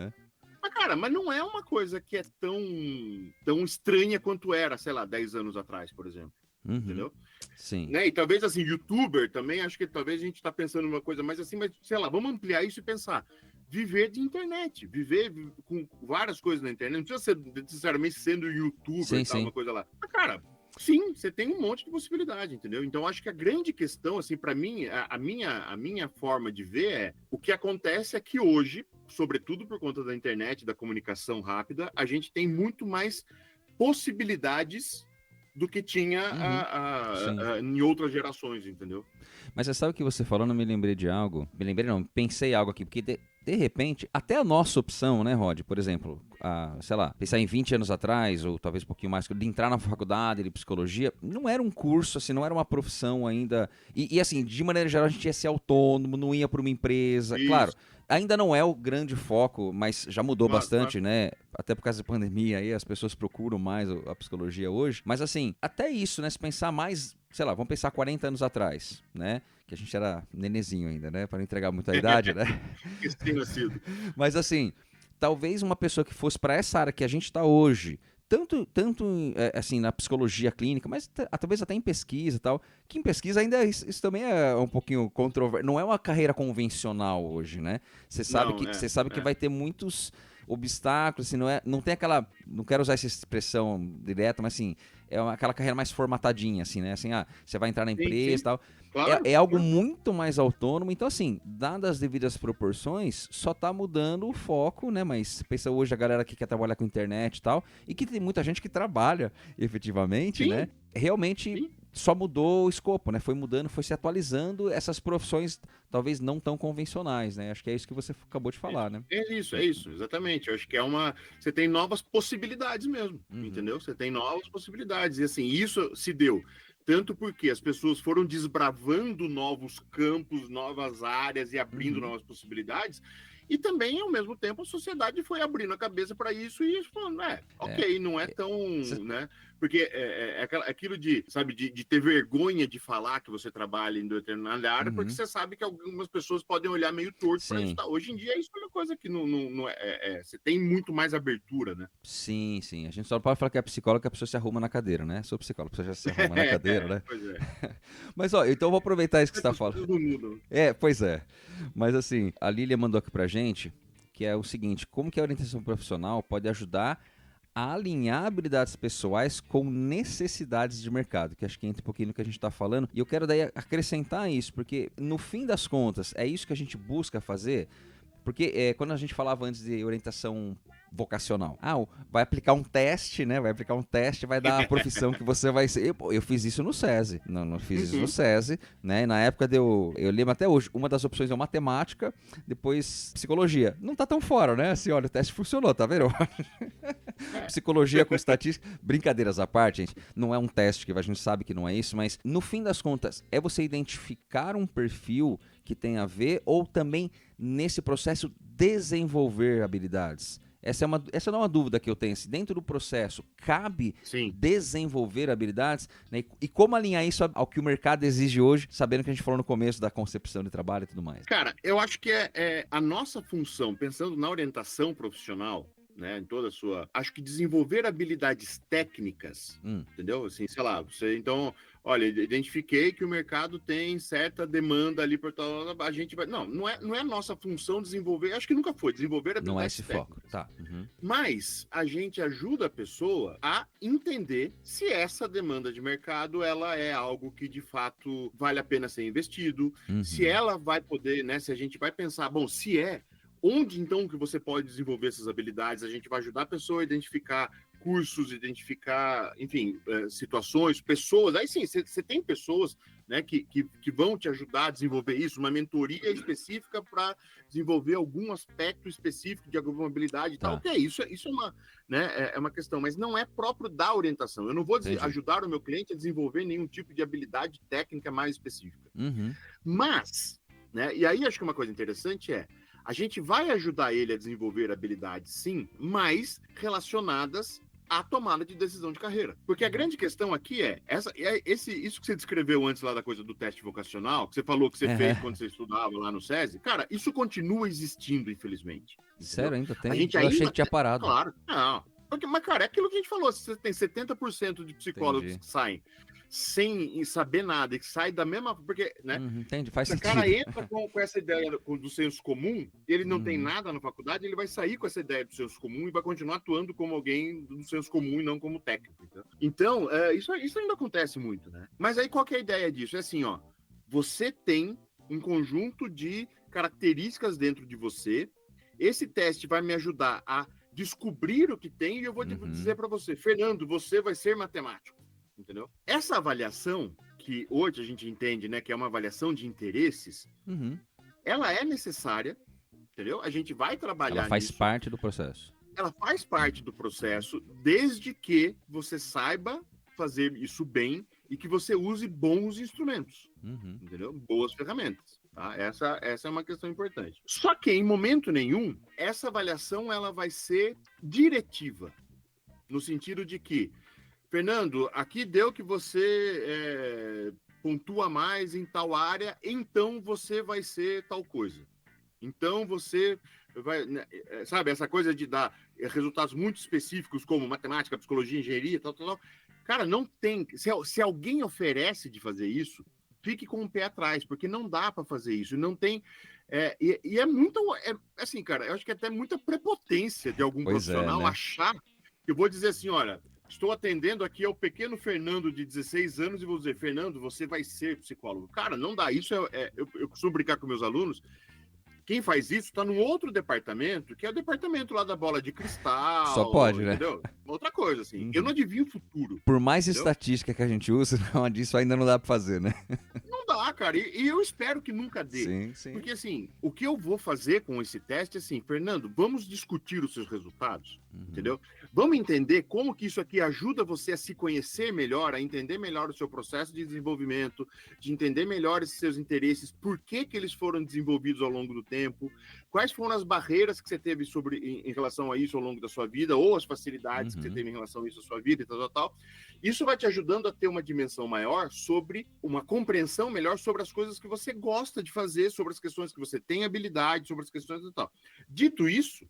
Mas, cara, não é uma coisa que é tão estranha quanto era, sei lá, 10 anos atrás, por exemplo. Entendeu? Sim. Né? E talvez, assim, youtuber também, acho que talvez a gente está pensando numa coisa mais assim, mas, sei lá, vamos ampliar isso e pensar. Viver de internet, viver com várias coisas na internet, não precisa ser necessariamente sendo youtuber e tal, uma coisa lá. Mas, cara, sim, você tem um monte de possibilidade, entendeu? Então, acho que a grande questão, assim, para mim, a minha forma de ver é o que acontece é que hoje, sobretudo por conta da internet, da comunicação rápida, a gente tem muito mais possibilidades do que tinha em outras gerações, entendeu? Mas você sabe o que você falou, não me lembrei de algo. Pensei algo aqui, porque de repente, até a nossa opção, né, Rod? Por exemplo, sei lá, pensar em 20 anos atrás, ou talvez um pouquinho mais, de entrar na faculdade de psicologia, não era um curso, assim, não era uma profissão ainda. E assim, de maneira geral, a gente ia ser autônomo, não ia para uma empresa. Isso. Claro, ainda não é o grande foco, mas já mudou bastante, né? Até por causa da pandemia aí, as pessoas procuram mais a psicologia hoje. Mas assim, até isso, né? Se pensar mais, sei lá, vamos pensar 40 anos atrás, né? Que a gente era nenezinho ainda, né? Para não entregar muita idade, né? Mas assim, talvez uma pessoa que fosse para essa área que a gente está hoje, tanto assim, na psicologia clínica, mas talvez até em pesquisa e tal, que em pesquisa ainda isso também é um pouquinho controverso. Não é uma carreira convencional hoje, né? Você sabe que vai ter muitos obstáculos, assim, não tem aquela, não quero usar essa expressão direta, mas assim, aquela carreira mais formatadinha, assim, né? Assim, você vai entrar na empresa e tal. Claro, é algo muito mais autônomo. Então, assim, dadas as devidas proporções, só tá mudando o foco, né? Mas pensa hoje a galera que quer trabalhar com internet e tal, e que tem muita gente que trabalha efetivamente, né? Realmente só mudou o escopo, né? Foi mudando, foi se atualizando essas profissões talvez não tão convencionais, né? Acho que é isso que você acabou de falar, né? É isso, exatamente. Eu acho que você tem novas possibilidades mesmo, entendeu? Você tem novas possibilidades. E assim, isso se deu tanto porque as pessoas foram desbravando novos campos, novas áreas e abrindo novas possibilidades. E também, ao mesmo tempo, a sociedade foi abrindo a cabeça para isso e falando, ok, não é tão, né? Porque aquilo de, sabe, de ter vergonha de falar que você trabalha em determinada área, porque você sabe que algumas pessoas podem olhar meio torto para isso. Hoje em dia, isso é uma coisa que não você tem muito mais abertura, né? Sim. A gente só não pode falar que é psicóloga que a pessoa se arruma na cadeira, né? Sou psicólogo, a pessoa já se arruma na cadeira, né? Pois é. Mas, ó, então eu vou aproveitar isso que você tá falando. Pois é. Mas, assim, a Lília mandou aqui pra gente, que é o seguinte, como que a orientação profissional pode ajudar a alinhar habilidades pessoais com necessidades de mercado, que acho que entra um pouquinho no que a gente está falando, e eu quero daí acrescentar isso, porque no fim das contas, é isso que a gente busca fazer, porque quando a gente falava antes de orientação vocacional, vai aplicar um teste, né? Vai aplicar um teste, vai dar a profissão que você vai ser. Eu fiz isso no SESI, não fiz isso no SESI, né? E na época eu lembro até hoje, uma das opções é matemática, depois psicologia. Não tá tão fora, né? Assim, olha, o teste funcionou, tá vendo? Psicologia com estatística, brincadeiras à parte, gente, não é um teste que a gente sabe que não é isso, mas no fim das contas, é você identificar um perfil que tem a ver ou também nesse processo desenvolver habilidades. Essa não é uma dúvida que eu tenho. Se dentro do processo cabe desenvolver habilidades, né? E como alinhar isso ao que o mercado exige hoje, sabendo que a gente falou no começo da concepção de trabalho e tudo mais. Cara, eu acho que é a nossa função, pensando na orientação profissional, né, em toda a sua... Acho que desenvolver habilidades técnicas, entendeu? Assim, sei lá, então... Olha, identifiquei que o mercado tem certa demanda ali por tal, a gente vai... Não é a nossa função desenvolver, acho que nunca foi, desenvolver habilidades Não é esse técnicas. foco, tá. Mas a gente ajuda a pessoa a entender se essa demanda de mercado, ela é algo que de fato vale a pena ser investido, se ela vai poder, né, se a gente vai pensar, bom, se onde então que você pode desenvolver essas habilidades, a gente vai ajudar a pessoa a identificar cursos, identificar, enfim, situações, pessoas. Aí sim, você tem pessoas, né, que vão te ajudar a desenvolver isso, uma mentoria específica para desenvolver algum aspecto específico de alguma habilidade e tal. Ok, isso é uma, né, é uma questão, mas não é próprio da orientação. Eu não vou ajudar o meu cliente a desenvolver nenhum tipo de habilidade técnica mais específica. Mas, né, e aí acho que uma coisa interessante a gente vai ajudar ele a desenvolver habilidades, sim, mas relacionadas à tomada de decisão de carreira. Porque a grande questão aqui isso que você descreveu antes lá da coisa do teste vocacional, que você falou que você fez quando você estudava lá no SESI, cara, isso continua existindo, infelizmente. Sério, ainda tem? Eu achei que tinha parado. Claro, não. Mas, cara, é aquilo que a gente falou, você tem 70% de psicólogos que saem sem saber nada, e que sai da mesma... Porque, né? Entendi, faz sentido. O cara entra com essa ideia do senso comum, ele não tem nada na faculdade, ele vai sair com essa ideia do senso comum e vai continuar atuando como alguém do senso comum e não como técnico. Então, isso ainda acontece muito, né? Mas aí qual que é a ideia disso? É assim, ó, você tem um conjunto de características dentro de você, esse teste vai me ajudar a descobrir o que tem e eu vou dizer para você, Fernando, você vai ser matemático. Entendeu? Essa avaliação, que hoje a gente entende, né, que é uma avaliação de interesses, ela é necessária, entendeu? A gente vai trabalhar Ela faz parte do processo. Ela faz parte do processo, desde que você saiba fazer isso bem e que você use bons instrumentos, entendeu? Boas ferramentas. Tá? Essa é uma questão importante. Só que, em momento nenhum, essa avaliação ela vai ser diretiva, no sentido de que Fernando, aqui deu que você pontua mais em tal área, então você vai ser tal coisa. Então você vai, sabe, essa coisa de dar resultados muito específicos como matemática, psicologia, engenharia, tal. Cara, não tem. Se alguém oferece de fazer isso, fique com o pé atrás, porque não dá para fazer isso. Não tem. E é muito. Assim, cara, eu acho que é até muita prepotência de algum profissional achar. Eu vou dizer assim, olha. Estou atendendo aqui ao pequeno Fernando de 16 anos e vou dizer, Fernando, você vai ser psicólogo. Cara, não dá. Isso eu costumo brincar com meus alunos. Quem faz isso está num outro departamento, que é o departamento lá da bola de cristal. Só pode, né? Entendeu? Outra coisa, assim. Eu não adivinho o futuro. Por mais entendeu? estatística que a gente usa, disso ainda não dá pra fazer, né? Não dá, cara. E eu espero que nunca dê. Sim, sim. Porque, assim, o que eu vou fazer com esse teste é assim, Fernando, vamos discutir os seus resultados, entendeu? Vamos entender como que isso aqui ajuda você a se conhecer melhor, a entender melhor o seu processo de desenvolvimento, de entender melhor esses seus interesses, por que que eles foram desenvolvidos ao longo do tempo, quais foram as barreiras que você teve em relação a isso ao longo da sua vida, ou as facilidades que você teve em relação a isso à sua vida e tal. Isso vai te ajudando a ter uma dimensão maior sobre, uma compreensão melhor sobre as coisas que você gosta de fazer, sobre as questões que você tem habilidade, sobre as questões e tal. Dito isso,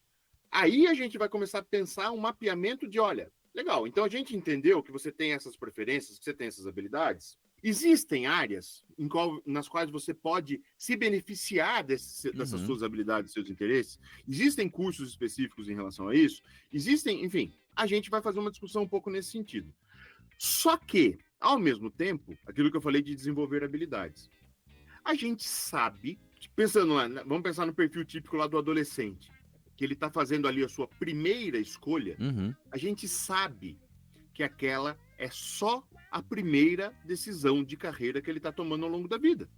aí a gente vai começar a pensar um mapeamento de, olha, legal, então a gente entendeu que você tem essas preferências, que você tem essas habilidades. Existem áreas nas quais você pode se beneficiar dessas suas habilidades, seus interesses? Existem cursos específicos em relação a isso? Existem, enfim, a gente vai fazer uma discussão um pouco nesse sentido. Só que, ao mesmo tempo, aquilo que eu falei de desenvolver habilidades. A gente sabe, pensando lá, vamos pensar no perfil típico lá do adolescente, que ele está fazendo ali a sua primeira escolha, a gente sabe que aquela é só a primeira decisão de carreira que ele está tomando ao longo da vida,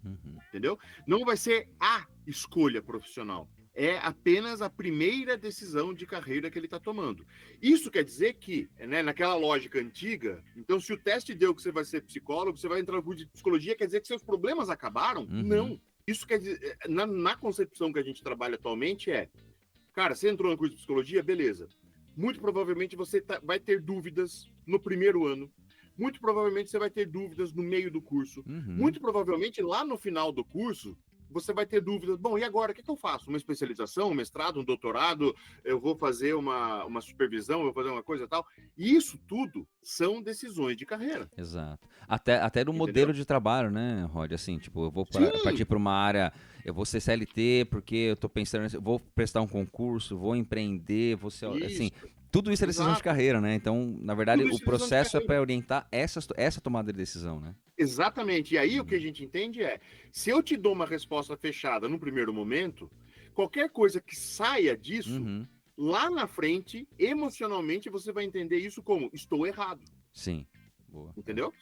entendeu? Não vai ser a escolha profissional, é apenas a primeira decisão de carreira que ele está tomando. Isso quer dizer que, né, naquela lógica antiga, então se o teste deu que você vai ser psicólogo, você vai entrar no curso de psicologia, quer dizer que seus problemas acabaram? Não. Isso quer dizer, na concepção que a gente trabalha atualmente cara, você entrou no curso de psicologia, beleza. Muito provavelmente você vai ter dúvidas no primeiro ano. Muito provavelmente você vai ter dúvidas no meio do curso. Muito provavelmente lá no final do curso, você vai ter dúvidas. Bom, e agora? O que eu faço? Uma especialização, um mestrado, um doutorado? Eu vou fazer uma supervisão? Eu vou fazer uma coisa e tal? E isso tudo são decisões de carreira. Exato. Até no modelo de trabalho, né, Rod? Assim, tipo, eu vou partir para uma área, eu vou ser CLT porque eu tô pensando, eu vou prestar um concurso, vou empreender, vou ser, assim, tudo isso é decisão de carreira, né? Então, na verdade, o processo é para orientar essa tomada de decisão, né? Exatamente. E aí o que a gente entende se eu te dou uma resposta fechada no primeiro momento, qualquer coisa que saia disso, lá na frente, emocionalmente, você vai entender isso como estou errado. Sim. Boa. Entendeu?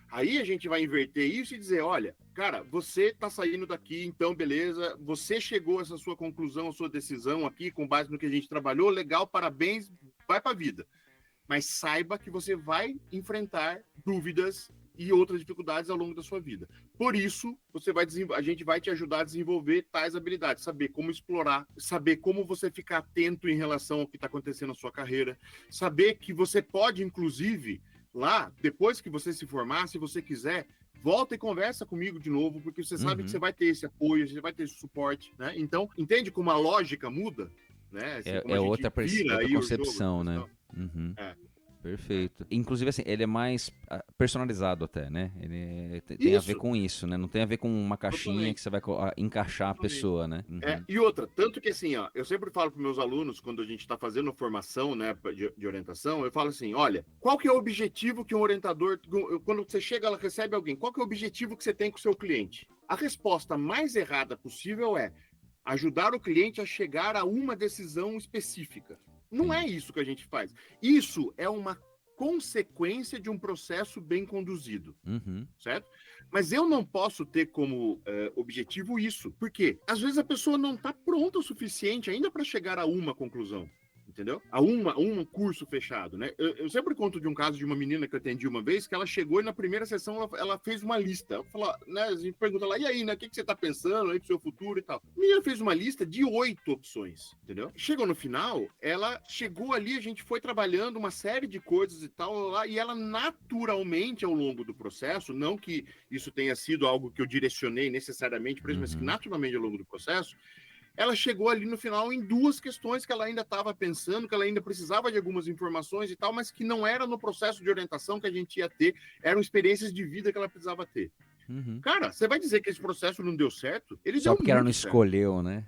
Aí a gente vai inverter isso e dizer, olha, cara, você tá saindo daqui, então beleza, você chegou a essa sua conclusão, a sua decisão aqui, com base no que a gente trabalhou, legal, parabéns, vai pra vida. Mas saiba que você vai enfrentar dúvidas e outras dificuldades ao longo da sua vida. Por isso, a gente vai te ajudar a desenvolver tais habilidades, saber como explorar, saber como você ficar atento em relação ao que está acontecendo na sua carreira, saber que você pode, inclusive, lá, depois que você se formar, se você quiser, volta e conversa comigo de novo, porque você sabe que você vai ter esse apoio, você vai ter esse suporte, né? Então, entende como a lógica muda? Né? Assim, outra concepção, né? Perfeito. Inclusive, assim, ele é mais personalizado até, né? Ele tem a ver com isso, né? Não tem a ver com uma caixinha que você vai encaixar a pessoa, né? E outra, tanto que assim, ó, eu sempre falo para meus alunos, quando a gente está fazendo formação, né, de orientação, eu falo assim, olha, qual que é o objetivo que um orientador, quando você chega, ela recebe alguém, qual que é o objetivo que você tem com o seu cliente? A resposta mais errada possível é ajudar o cliente a chegar a uma decisão específica. Não é isso que a gente faz. Isso é uma consequência de um processo bem conduzido, certo? Mas eu não posso ter como objetivo isso. Por quê? Às vezes a pessoa não está pronta o suficiente ainda para chegar a uma conclusão. Entendeu? A um curso fechado, né? Eu sempre conto de um caso de uma menina que eu atendi uma vez, que ela chegou e na primeira sessão ela fez uma lista. Ela falou, né, a gente pergunta lá, e aí, né? O que você tá pensando aí pro seu futuro e tal? A menina fez uma lista de 8 opções, entendeu? Chegou no final, ela chegou ali, a gente foi trabalhando uma série de coisas e tal, lá, e ela naturalmente, ao longo do processo, não que isso tenha sido algo que eu direcionei necessariamente para isso, mas que naturalmente ao longo do processo, ela chegou ali no final em 2 questões que ela ainda estava pensando, que ela ainda precisava de algumas informações e tal, mas que não era no processo de orientação que a gente ia ter, eram experiências de vida que ela precisava ter. Cara, você vai dizer que esse processo não deu certo? Ele só deu porque ela não certo. escolheu, né?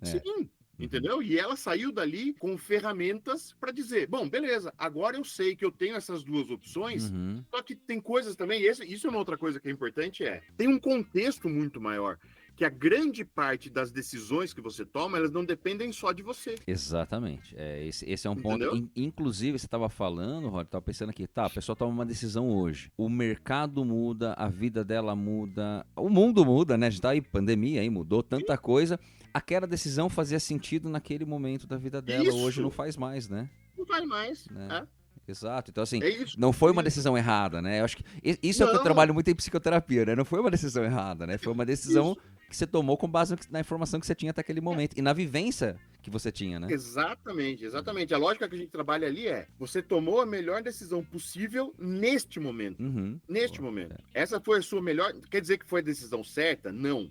Sim, entendeu? E ela saiu dali com ferramentas para dizer, bom, beleza, agora eu sei que eu tenho essas 2 opções, só que tem coisas também, isso é uma outra coisa que é importante, tem um contexto muito maior. que a grande parte das decisões que você toma, elas não dependem só de você. Exatamente. Esse é um ponto. Entendeu? Inclusive, você estava falando, Rod, estava pensando aqui, tá, a pessoa toma uma decisão hoje. O mercado muda, a vida dela muda, o mundo muda, né? A gente tá aí, pandemia aí, mudou tanta coisa. Aquela decisão fazia sentido naquele momento da vida dela, Isso. hoje não faz mais, né? Não vai mais. Né? Exato. Então, assim, É isso. não foi uma decisão errada, né? Eu acho que isso é o que eu trabalho muito em psicoterapia, né? Não foi uma decisão errada, né? Foi uma decisão que você tomou com base na informação que você tinha até aquele momento e na vivência que você tinha, né? Exatamente. A lógica que a gente trabalha ali é: você tomou a melhor decisão possível neste momento. Neste momento. Essa foi a sua melhor. Quer dizer que foi a decisão certa? Não.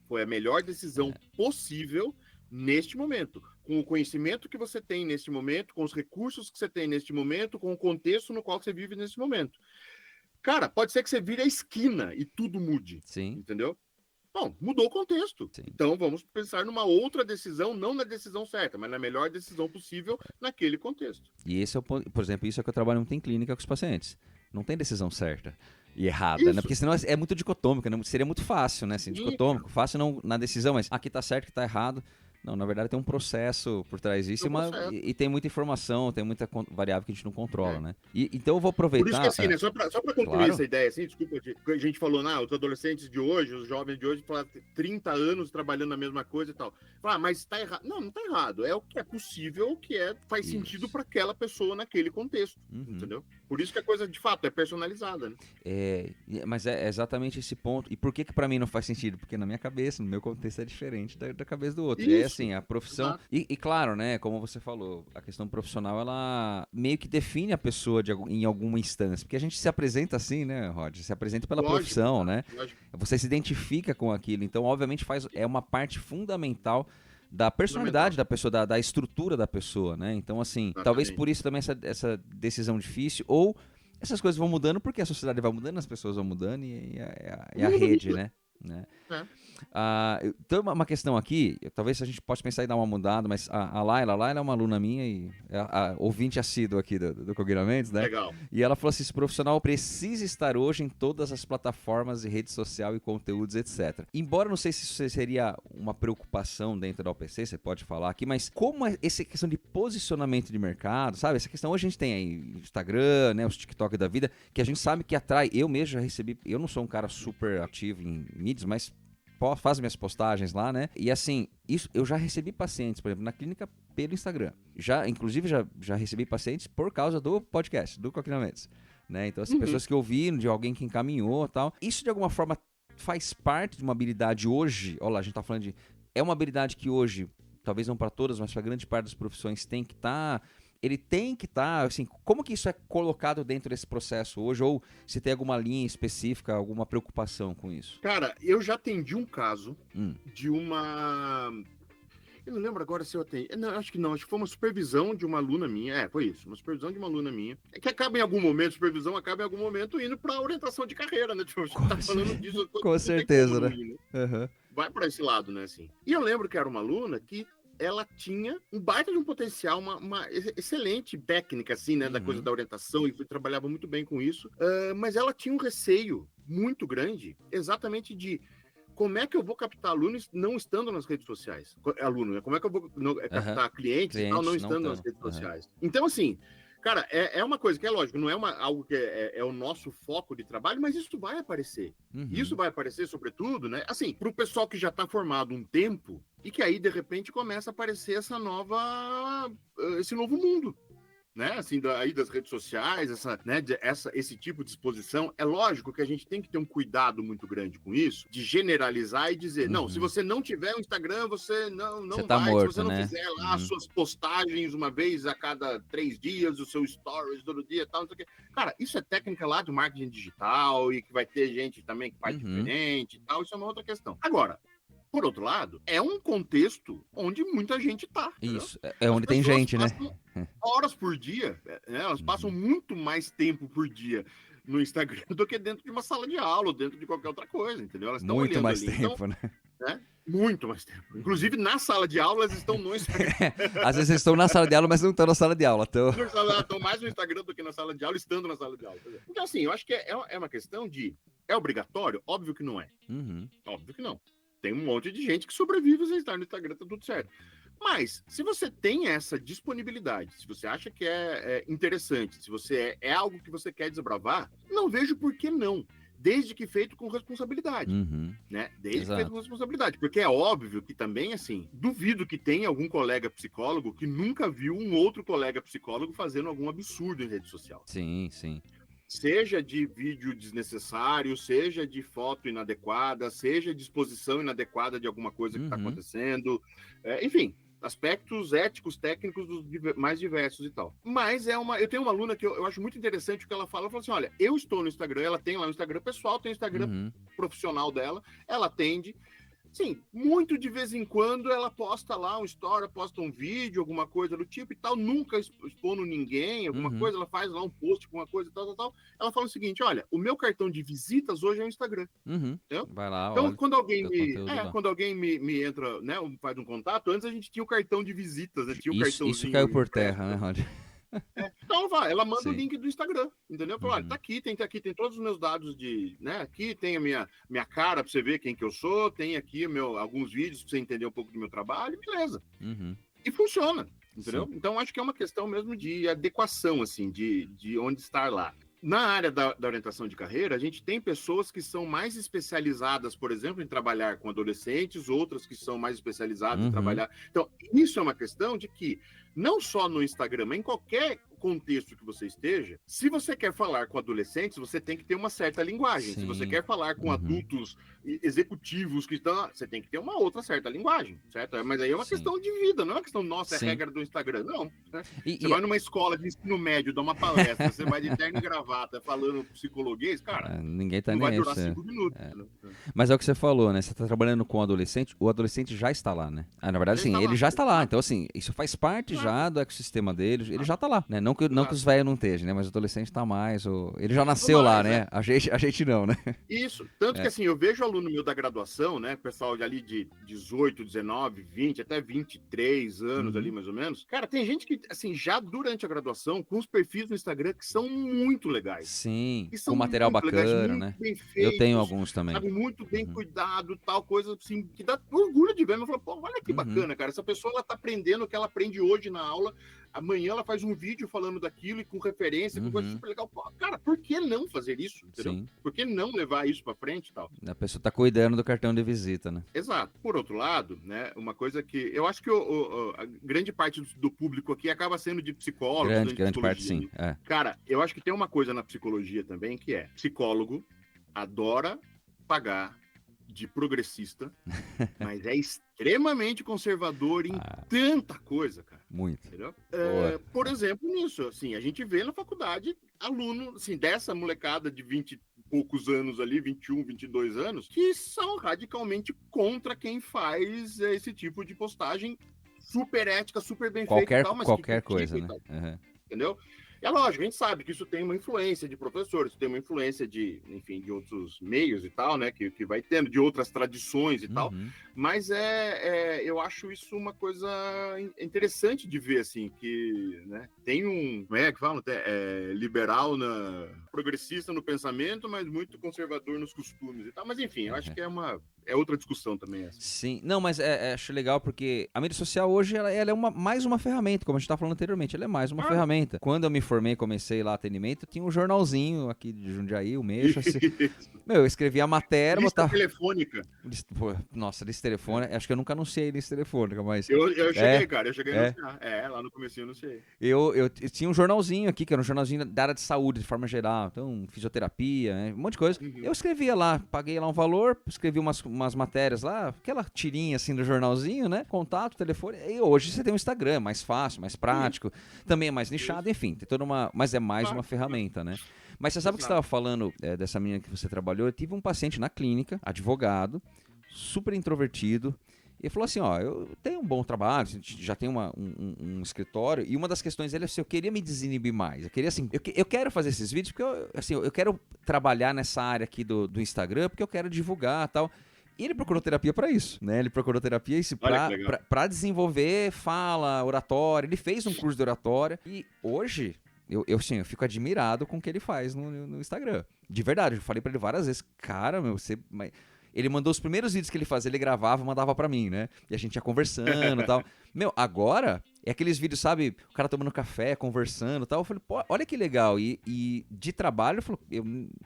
Foi a melhor decisão possível neste momento. Com o conhecimento que você tem neste momento, com os recursos que você tem neste momento, com o contexto no qual você vive neste momento. Cara, pode ser que você vire a esquina e tudo mude. Sim. Entendeu? Bom, mudou o contexto. Sim. Então vamos pensar numa outra decisão, não na decisão certa, mas na melhor decisão possível naquele contexto. E esse é o ponto, por exemplo, isso é que eu trabalho muito em clínica com os pacientes. Não tem decisão certa e errada, né? Porque senão é muito dicotômico, né? Seria muito fácil, né? Assim, dicotômico, fácil não na decisão, mas aqui tá certo, aqui tá errado. Não, na verdade tem um processo por trás disso e tem muita informação, tem muita variável que a gente não controla, né? Então eu vou aproveitar... Por isso que assim, né? Só pra concluir Claro. essa ideia, assim, desculpa, a gente falou, os adolescentes de hoje, os jovens de hoje, falam 30 anos trabalhando a mesma coisa e tal. Fala, mas tá errado. Não tá errado. É o que é possível, o que faz sentido para aquela pessoa naquele contexto, entendeu? Por isso que a coisa, de fato, é personalizada, né? Mas é exatamente esse ponto. E por que pra mim não faz sentido? Porque na minha cabeça, no meu contexto, é diferente da cabeça do outro. Isso. Assim, a profissão... E claro, né, como você falou, a questão profissional, ela meio que define a pessoa em alguma instância. Porque a gente se apresenta assim, né, Rod? Se apresenta pela profissão, né? Lógico. Você se identifica com aquilo. Então, obviamente, é uma parte fundamental da personalidade da pessoa, da estrutura da pessoa, né? Então, assim, talvez por isso também essa decisão difícil, ou essas coisas vão mudando porque a sociedade vai mudando, as pessoas vão mudando e a rede, né? Então, uma questão aqui, talvez a gente possa pensar em dar uma mudada, mas a Laila é uma aluna minha e a ouvinte assídua aqui do Cognamentos, né? Legal. E ela falou assim: esse profissional precisa estar hoje em todas as plataformas de rede social e conteúdos, etc. Embora não sei se isso seria uma preocupação dentro da OPC, você pode falar aqui, mas como essa questão de posicionamento de mercado, sabe? Essa questão hoje a gente tem aí Instagram, né, os TikTok da vida, que a gente sabe que atrai. Eu mesmo já recebi, eu não sou um cara super ativo em mídias, mas faz minhas postagens lá, né? E assim, isso eu já recebi pacientes, por exemplo, na clínica pelo Instagram. Inclusive, já recebi pacientes por causa do podcast, do Cognamentos, né? Então, assim, pessoas que ouviram, de alguém que encaminhou e tal. Isso, de alguma forma, faz parte de uma habilidade hoje. Olha lá, a gente tá falando de... É uma habilidade que hoje, talvez não para todas, mas para grande parte das profissões tem que estar... Ele tem que estar, assim, como que isso é colocado dentro desse processo hoje? Ou se tem alguma linha específica, alguma preocupação com isso? Cara, eu já atendi um caso de uma... Eu não lembro agora se eu atendi... Não, acho que não. Acho que foi uma supervisão de uma aluna minha. Foi isso. Uma supervisão de uma aluna minha. É que acaba em algum momento, supervisão acaba em algum momento indo para orientação de carreira, né? Tipo, a gente tá falando disso. Com certeza, né? Vai para esse lado, né? Assim. E eu lembro que era uma aluna que ela tinha um baita de um potencial, uma excelente técnica, assim, né, da coisa da orientação, e trabalhava muito bem com isso, mas ela tinha um receio muito grande, exatamente de como é que eu vou captar alunos não estando nas redes sociais? Aluno, né? Como é que eu vou captar clientes e tal, não estando nas redes sociais? Então, assim, cara, é uma coisa que é lógico, não é algo que é o nosso foco de trabalho, mas isso vai aparecer. Isso vai aparecer, sobretudo, né? Assim, para o pessoal que já está formado um tempo e que aí, de repente, começa a aparecer esse novo mundo, né? Assim, aí das redes sociais, esse tipo de exposição. É lógico que a gente tem que ter um cuidado muito grande com isso, de generalizar e dizer, não, se você não tiver um Instagram, você não você vai, tá morto, se você não né? fizer lá as suas postagens uma vez a cada 3 dias, o seu stories todo dia e tal, não sei o quê. Cara, isso é técnica lá de marketing digital e que vai ter gente também que faz diferente e tal, isso é uma outra questão. Agora, por outro lado, é um contexto onde muita gente tá. Isso, é onde tem gente, né? Horas por dia, né? Elas passam muito mais tempo por dia no Instagram do que dentro de uma sala de aula ou dentro de qualquer outra coisa, entendeu? Elas estão muito olhando mais ali. tempo, então, né? Muito mais tempo. Inclusive, na sala de aula, elas estão no Instagram. Às vezes eles estão na sala de aula, mas não estão na sala de aula. Estão mais no Instagram do que na sala de aula, estando na sala de aula. Então, assim, eu acho que é uma questão de... É obrigatório? Óbvio que não é. Óbvio que não. Tem um monte de gente que sobrevive sem estar no Instagram, tá tudo certo. Mas, se você tem essa disponibilidade, se você acha que é interessante, se você é algo que você quer desbravar, não vejo por que não. Desde que feito com responsabilidade, né? Desde que feito com responsabilidade. Porque é óbvio que também, assim, duvido que tenha algum colega psicólogo que nunca viu um outro colega psicólogo fazendo algum absurdo em rede social. Sim, sim. Seja de vídeo desnecessário, seja de foto inadequada, seja de exposição inadequada de alguma coisa que está acontecendo. Enfim, aspectos éticos, técnicos mais diversos e tal. Mas eu tenho uma aluna que eu acho muito interessante o que ela fala assim, olha, eu estou no Instagram, ela tem lá o Instagram pessoal, tem o Instagram profissional dela, ela atende. Sim, muito de vez em quando ela posta lá um story, posta um vídeo, alguma coisa do tipo e tal, nunca expondo ninguém, alguma coisa, ela faz lá um post, alguma coisa e tal. Ela fala o seguinte, olha, o meu cartão de visitas hoje é o Instagram. Entendeu? Vai lá, então, olha, quando alguém me entra, né, faz um contato, antes a gente tinha o cartão de visitas, né? Tinha o cartãozinho. Isso caiu por terra, né, Rod? Então ela manda o link do Instagram, entendeu? Fala, olha, tá aqui, tem todos os meus dados né? Aqui tem a minha cara pra você ver quem que eu sou, tem aqui alguns vídeos pra você entender um pouco do meu trabalho, beleza. E funciona, entendeu? Sim. Então acho que é uma questão mesmo de adequação, assim, de onde estar lá. Na área da orientação de carreira, a gente tem pessoas que são mais especializadas, por exemplo, em trabalhar com adolescentes, outras que são mais especializadas em trabalhar. Então, isso é uma questão de que, não só no Instagram, mas em qualquer contexto que você esteja, se você quer falar com adolescentes, você tem que ter uma certa linguagem. Sim. Se você quer falar com adultos executivos que estão, você tem que ter uma outra certa linguagem, certo? Mas aí é uma questão de vida, não é uma questão, nossa, é regra do Instagram, não. Né? Você vai numa escola de ensino médio, dá uma palestra, você vai de terno e gravata falando psicologuês, cara, ninguém tá não vai durar isso, 5 minutos. Né? Mas é o que você falou, né? Você tá trabalhando com adolescente, o adolescente já está lá, né? Na verdade, sim, ele já está lá. Então, assim, isso faz parte já do ecossistema dele, ele já tá lá, né? Não que os velhos não estejam, né? Mas o adolescente tá mais, ele já nasceu lá, né? A gente não, né? Isso, tanto que assim, eu vejo aluno meu da graduação, né? Pessoal ali de 18, 19, 20, até 23 anos ali, mais ou menos. Cara, tem gente que, assim, já durante a graduação, com os perfis no Instagram que são muito legais. Sim, com material bacana, né? Bem feitos, eu tenho alguns também. Sabe, muito bem cuidado, tal coisa, assim, que dá orgulho de ver. Eu falo, pô, olha que bacana, cara. Essa pessoa, ela tá aprendendo o que ela aprende hoje na aula. Amanhã ela faz um vídeo falando daquilo e com referência, com coisa super legal. Pô, cara, por que não fazer isso? Entendeu? Sim. Por que não levar isso pra frente e tal? A pessoa tá cuidando do cartão de visita, né? Exato. Por outro lado, né, uma coisa que eu acho que a grande parte do público aqui acaba sendo de psicólogos. Grande parte, sim. É. Cara, eu acho que tem uma coisa na psicologia também que é psicólogo adora pagar de progressista, mas é extremamente conservador em tanta coisa, cara. Muito. Entendeu? Por exemplo, nisso, assim, a gente vê na faculdade aluno, assim, dessa molecada de 20 e poucos anos ali, 21, 22 anos, que são radicalmente contra quem faz esse tipo de postagem super ética, super bem feita e tal, mas qualquer coisa, né? Entendeu? É lógico, a gente sabe que isso tem uma influência de professores, tem uma influência de, enfim, de outros meios e tal, né, que vai tendo, de outras tradições e tal, mas eu acho isso uma coisa interessante de ver, assim, que, né, tem como é que fala? Liberal, progressista no pensamento, mas muito conservador nos costumes e tal, mas enfim, eu acho que é outra discussão também essa. Sim, não, mas acho legal porque a mídia social hoje, ela é mais uma ferramenta, como a gente estava falando anteriormente, ela é mais uma ferramenta. Quando eu me formei, comecei lá atendimento, tinha um jornalzinho aqui de Jundiaí, o Mexa. Eu escrevia a matéria, lista telefônica. Nossa, lista telefônica, acho que eu nunca anunciei lista telefônica, mas... Eu cheguei, cara, eu cheguei a anunciar. Lá no comecinho eu anunciei. Eu tinha um jornalzinho aqui, que era um jornalzinho da área de saúde, de forma geral, então fisioterapia, um monte de coisa. Eu escrevia lá, paguei lá um valor, escrevi umas matérias lá, aquela tirinha assim do jornalzinho, né? Contato, telefone. E hoje você tem um Instagram, mais fácil, mais prático, também é mais nichado, enfim, tem toda mas é mais uma ferramenta, né? Mas você sabe o que você estava falando dessa menina que você trabalhou? Eu tive um paciente na clínica, advogado, super introvertido, e ele falou assim, ó, eu tenho um bom trabalho, já tenho um escritório, e uma das questões dele é assim, eu queria me desinibir mais, eu queria assim, eu quero fazer esses vídeos porque eu quero trabalhar nessa área aqui do Instagram, porque eu quero divulgar e tal. E ele procurou terapia para isso, né? Ele procurou terapia para desenvolver fala, oratória. Ele fez um curso de oratória e hoje eu fico admirado com o que ele faz no Instagram. De verdade, eu falei para ele várias vezes, cara, meu, ele mandou os primeiros vídeos que ele fazia, ele gravava e mandava pra mim, né? E a gente ia conversando e tal. Meu, agora é aqueles vídeos, sabe? O cara tomando café, conversando e tal. Eu falei, pô, olha que legal. E de trabalho, eu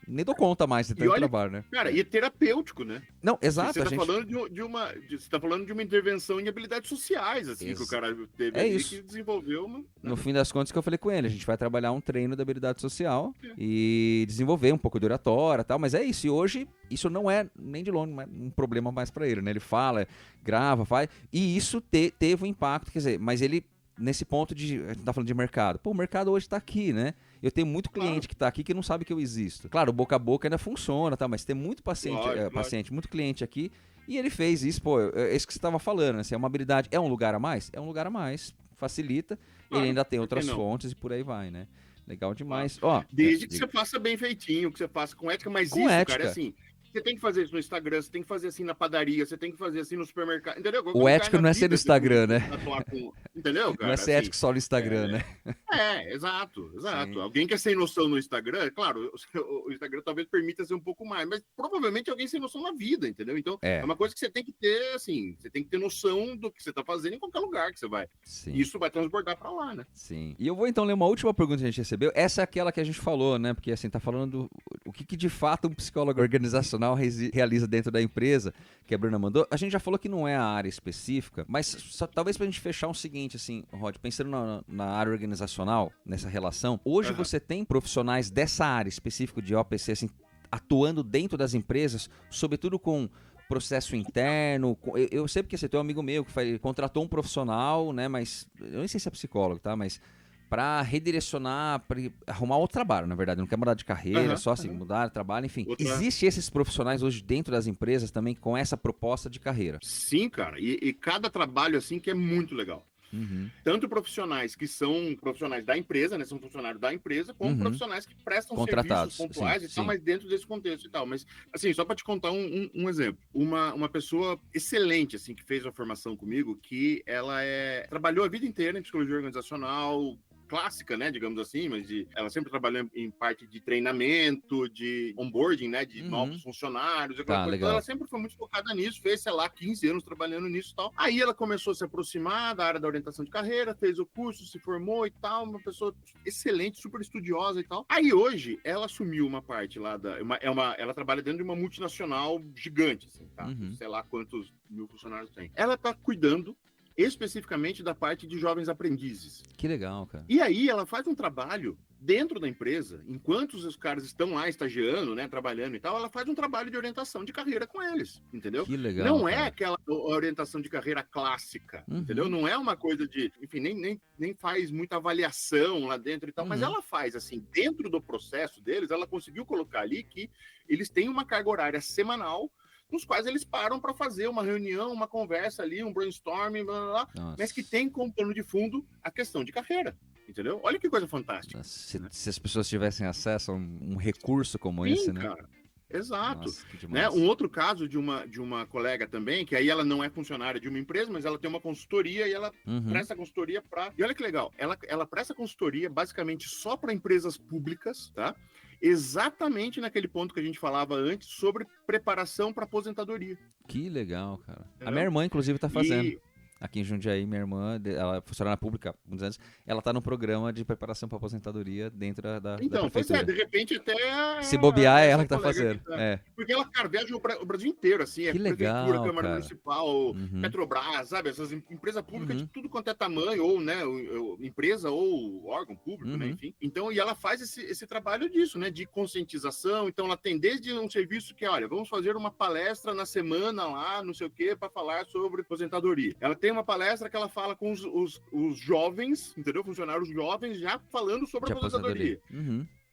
nem dou conta mais de tanto trabalho, né? Cara, e é terapêutico, né? Não, exato. Você tá falando você tá falando de uma intervenção em habilidades sociais, assim, que o cara teve ali que desenvolveu. No fim das contas, que eu falei com ele, a gente vai trabalhar um treino de habilidade social e desenvolver um pouco de oratória e tal, mas é isso. E hoje, isso não é nem de longe um problema mais pra ele, né? Ele fala, grava, faz, e isso teve um impacto, quer dizer, mas ele, nesse ponto a gente tá falando de mercado. Pô, o mercado hoje tá aqui, né? Eu tenho muito cliente que tá aqui que não sabe que eu existo. Claro, o boca a boca ainda funciona, tá? Mas tem muito paciente, muito cliente aqui, e ele fez isso, pô, é isso que você tava falando, né? Assim, é uma habilidade, é um lugar a mais? É um lugar a mais, facilita, ele ainda tem outras fontes e por aí vai, né? Legal demais. Ó, desde que você faça bem feitinho, que você faça com ética, mas com ética. Cara, é assim, você tem que fazer isso no Instagram, você tem que fazer assim na padaria, você tem que fazer assim no supermercado, entendeu? O ético não é ser no Instagram, né? Entendeu, cara? Não é ser ético só no Instagram, né? Exato. Sim. Alguém que é sem noção no Instagram, claro, o Instagram talvez permita ser um pouco mais, mas provavelmente alguém sem noção na vida, entendeu? Então, é uma coisa que você tem que ter, assim, você tem que ter noção do que você tá fazendo em qualquer lugar que você vai. Sim. E isso vai transbordar pra lá, né? Sim. E eu vou então ler uma última pergunta que a gente recebeu. Essa é aquela que a gente falou, né? Porque, assim, tá falando o que de fato um psicólogo organizacional realiza dentro da empresa, que a Bruna mandou. A gente já falou que não é a área específica, mas só, talvez pra gente fechar o seguinte, assim, Rod, pensando na área organizacional, nessa relação, hoje você tem profissionais dessa área específica de OPC, assim, atuando dentro das empresas, sobretudo com processo interno. Eu sei porque você tem um amigo meu que contratou um profissional, né, mas eu nem sei se é psicólogo, tá, mas para redirecionar, para arrumar outro trabalho, na verdade, não quer mudar de carreira, só assim, mudar de trabalho, enfim. Existem esses profissionais hoje dentro das empresas também com essa proposta de carreira? Sim, cara, e cada trabalho assim que é muito legal. Tanto profissionais que são profissionais da empresa, né, são funcionários da empresa, como profissionais que prestam serviços pontuais e tal, mas dentro desse contexto e tal. Mas, assim, só para te contar um exemplo. Uma pessoa excelente, assim, que fez uma formação comigo, que ela trabalhou a vida inteira em psicologia organizacional, clássica, né, digamos assim, mas ela sempre trabalhou em parte de treinamento, de onboarding, né, de novos funcionários, então ela sempre foi muito focada nisso, fez, sei lá, 15 anos trabalhando nisso e tal. Aí ela começou a se aproximar da área da orientação de carreira, fez o curso, se formou e tal, uma pessoa excelente, super estudiosa e tal. Aí hoje, ela assumiu uma parte lá ela trabalha dentro de uma multinacional gigante, assim, tá? Sei lá quantos mil funcionários tem. Ela tá cuidando especificamente da parte de jovens aprendizes. Que legal, cara. E aí ela faz um trabalho dentro da empresa, enquanto os caras estão lá estagiando, né, trabalhando e tal, ela faz um trabalho de orientação de carreira com eles, entendeu? Que legal. Não é aquela orientação de carreira clássica, entendeu? Não é uma coisa de, enfim, nem faz muita avaliação lá dentro e tal, mas ela faz, assim, dentro do processo deles, ela conseguiu colocar ali que eles têm uma carga horária semanal nos quais eles param para fazer uma reunião, uma conversa ali, um brainstorming, blá, blá, blá, mas que tem como plano de fundo a questão de carreira, entendeu? Olha que coisa fantástica. Se as pessoas tivessem acesso a um recurso como esse, né? Cara. Exato. Nossa, né? Um outro caso de uma colega também, que aí ela não é funcionária de uma empresa, mas ela tem uma consultoria e ela presta consultoria para... E olha que legal, ela presta consultoria basicamente só para empresas públicas, tá? Exatamente naquele ponto que a gente falava antes sobre preparação para aposentadoria. Que legal, cara. A minha irmã, inclusive, tá fazendo. Aqui em Jundiaí, minha irmã, ela é funcionária pública, muitos anos, ela tá no programa de preparação para aposentadoria dentro da Então, pois de repente até... Se bobear, é ela que tá fazendo. Porque ela, cara, viaja o Brasil inteiro, assim, que legal, Prefeitura, Câmara Municipal, Petrobras, sabe? Essas empresas públicas de tudo quanto é tamanho, ou, né, empresa ou órgão público, né, enfim. Então, e ela faz esse trabalho disso, né, de conscientização. Então, ela tem desde um serviço que, olha, vamos fazer uma palestra na semana lá, não sei o quê, para falar sobre aposentadoria. Ela tem uma palestra que ela fala com os jovens, entendeu? Funcionários jovens já falando sobre a aposentadoria.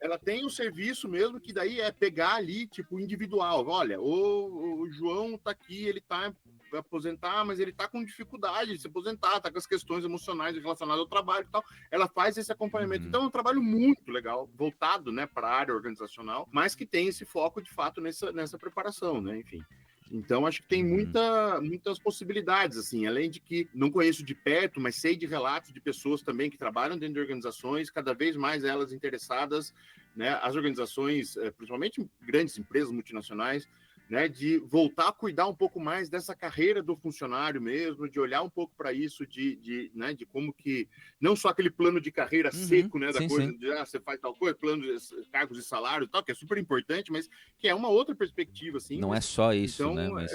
Ela tem um serviço mesmo que daí é pegar ali, tipo, individual. Olha, o João tá aqui, ele tá vai aposentar, mas ele tá com dificuldade de se aposentar, tá com as questões emocionais relacionadas ao trabalho e tal. Ela faz esse acompanhamento. Então é um trabalho muito legal, voltado, né, para a área organizacional, mas que tem esse foco, de fato, nessa preparação, né, enfim. Então, acho que tem muitas possibilidades, assim, além de que não conheço de perto, mas sei de relatos de pessoas também que trabalham dentro de organizações, cada vez mais elas interessadas, né, as organizações, principalmente grandes empresas multinacionais, né, de voltar a cuidar um pouco mais dessa carreira do funcionário mesmo, de olhar um pouco para isso, né, de como que, não só aquele plano de carreira seco, né, da sim, coisa sim. de, você faz tal coisa, plano de cargos e salário e tal, que é super importante, mas que é uma outra perspectiva, assim. Não mas, é só isso, então, né? Mas...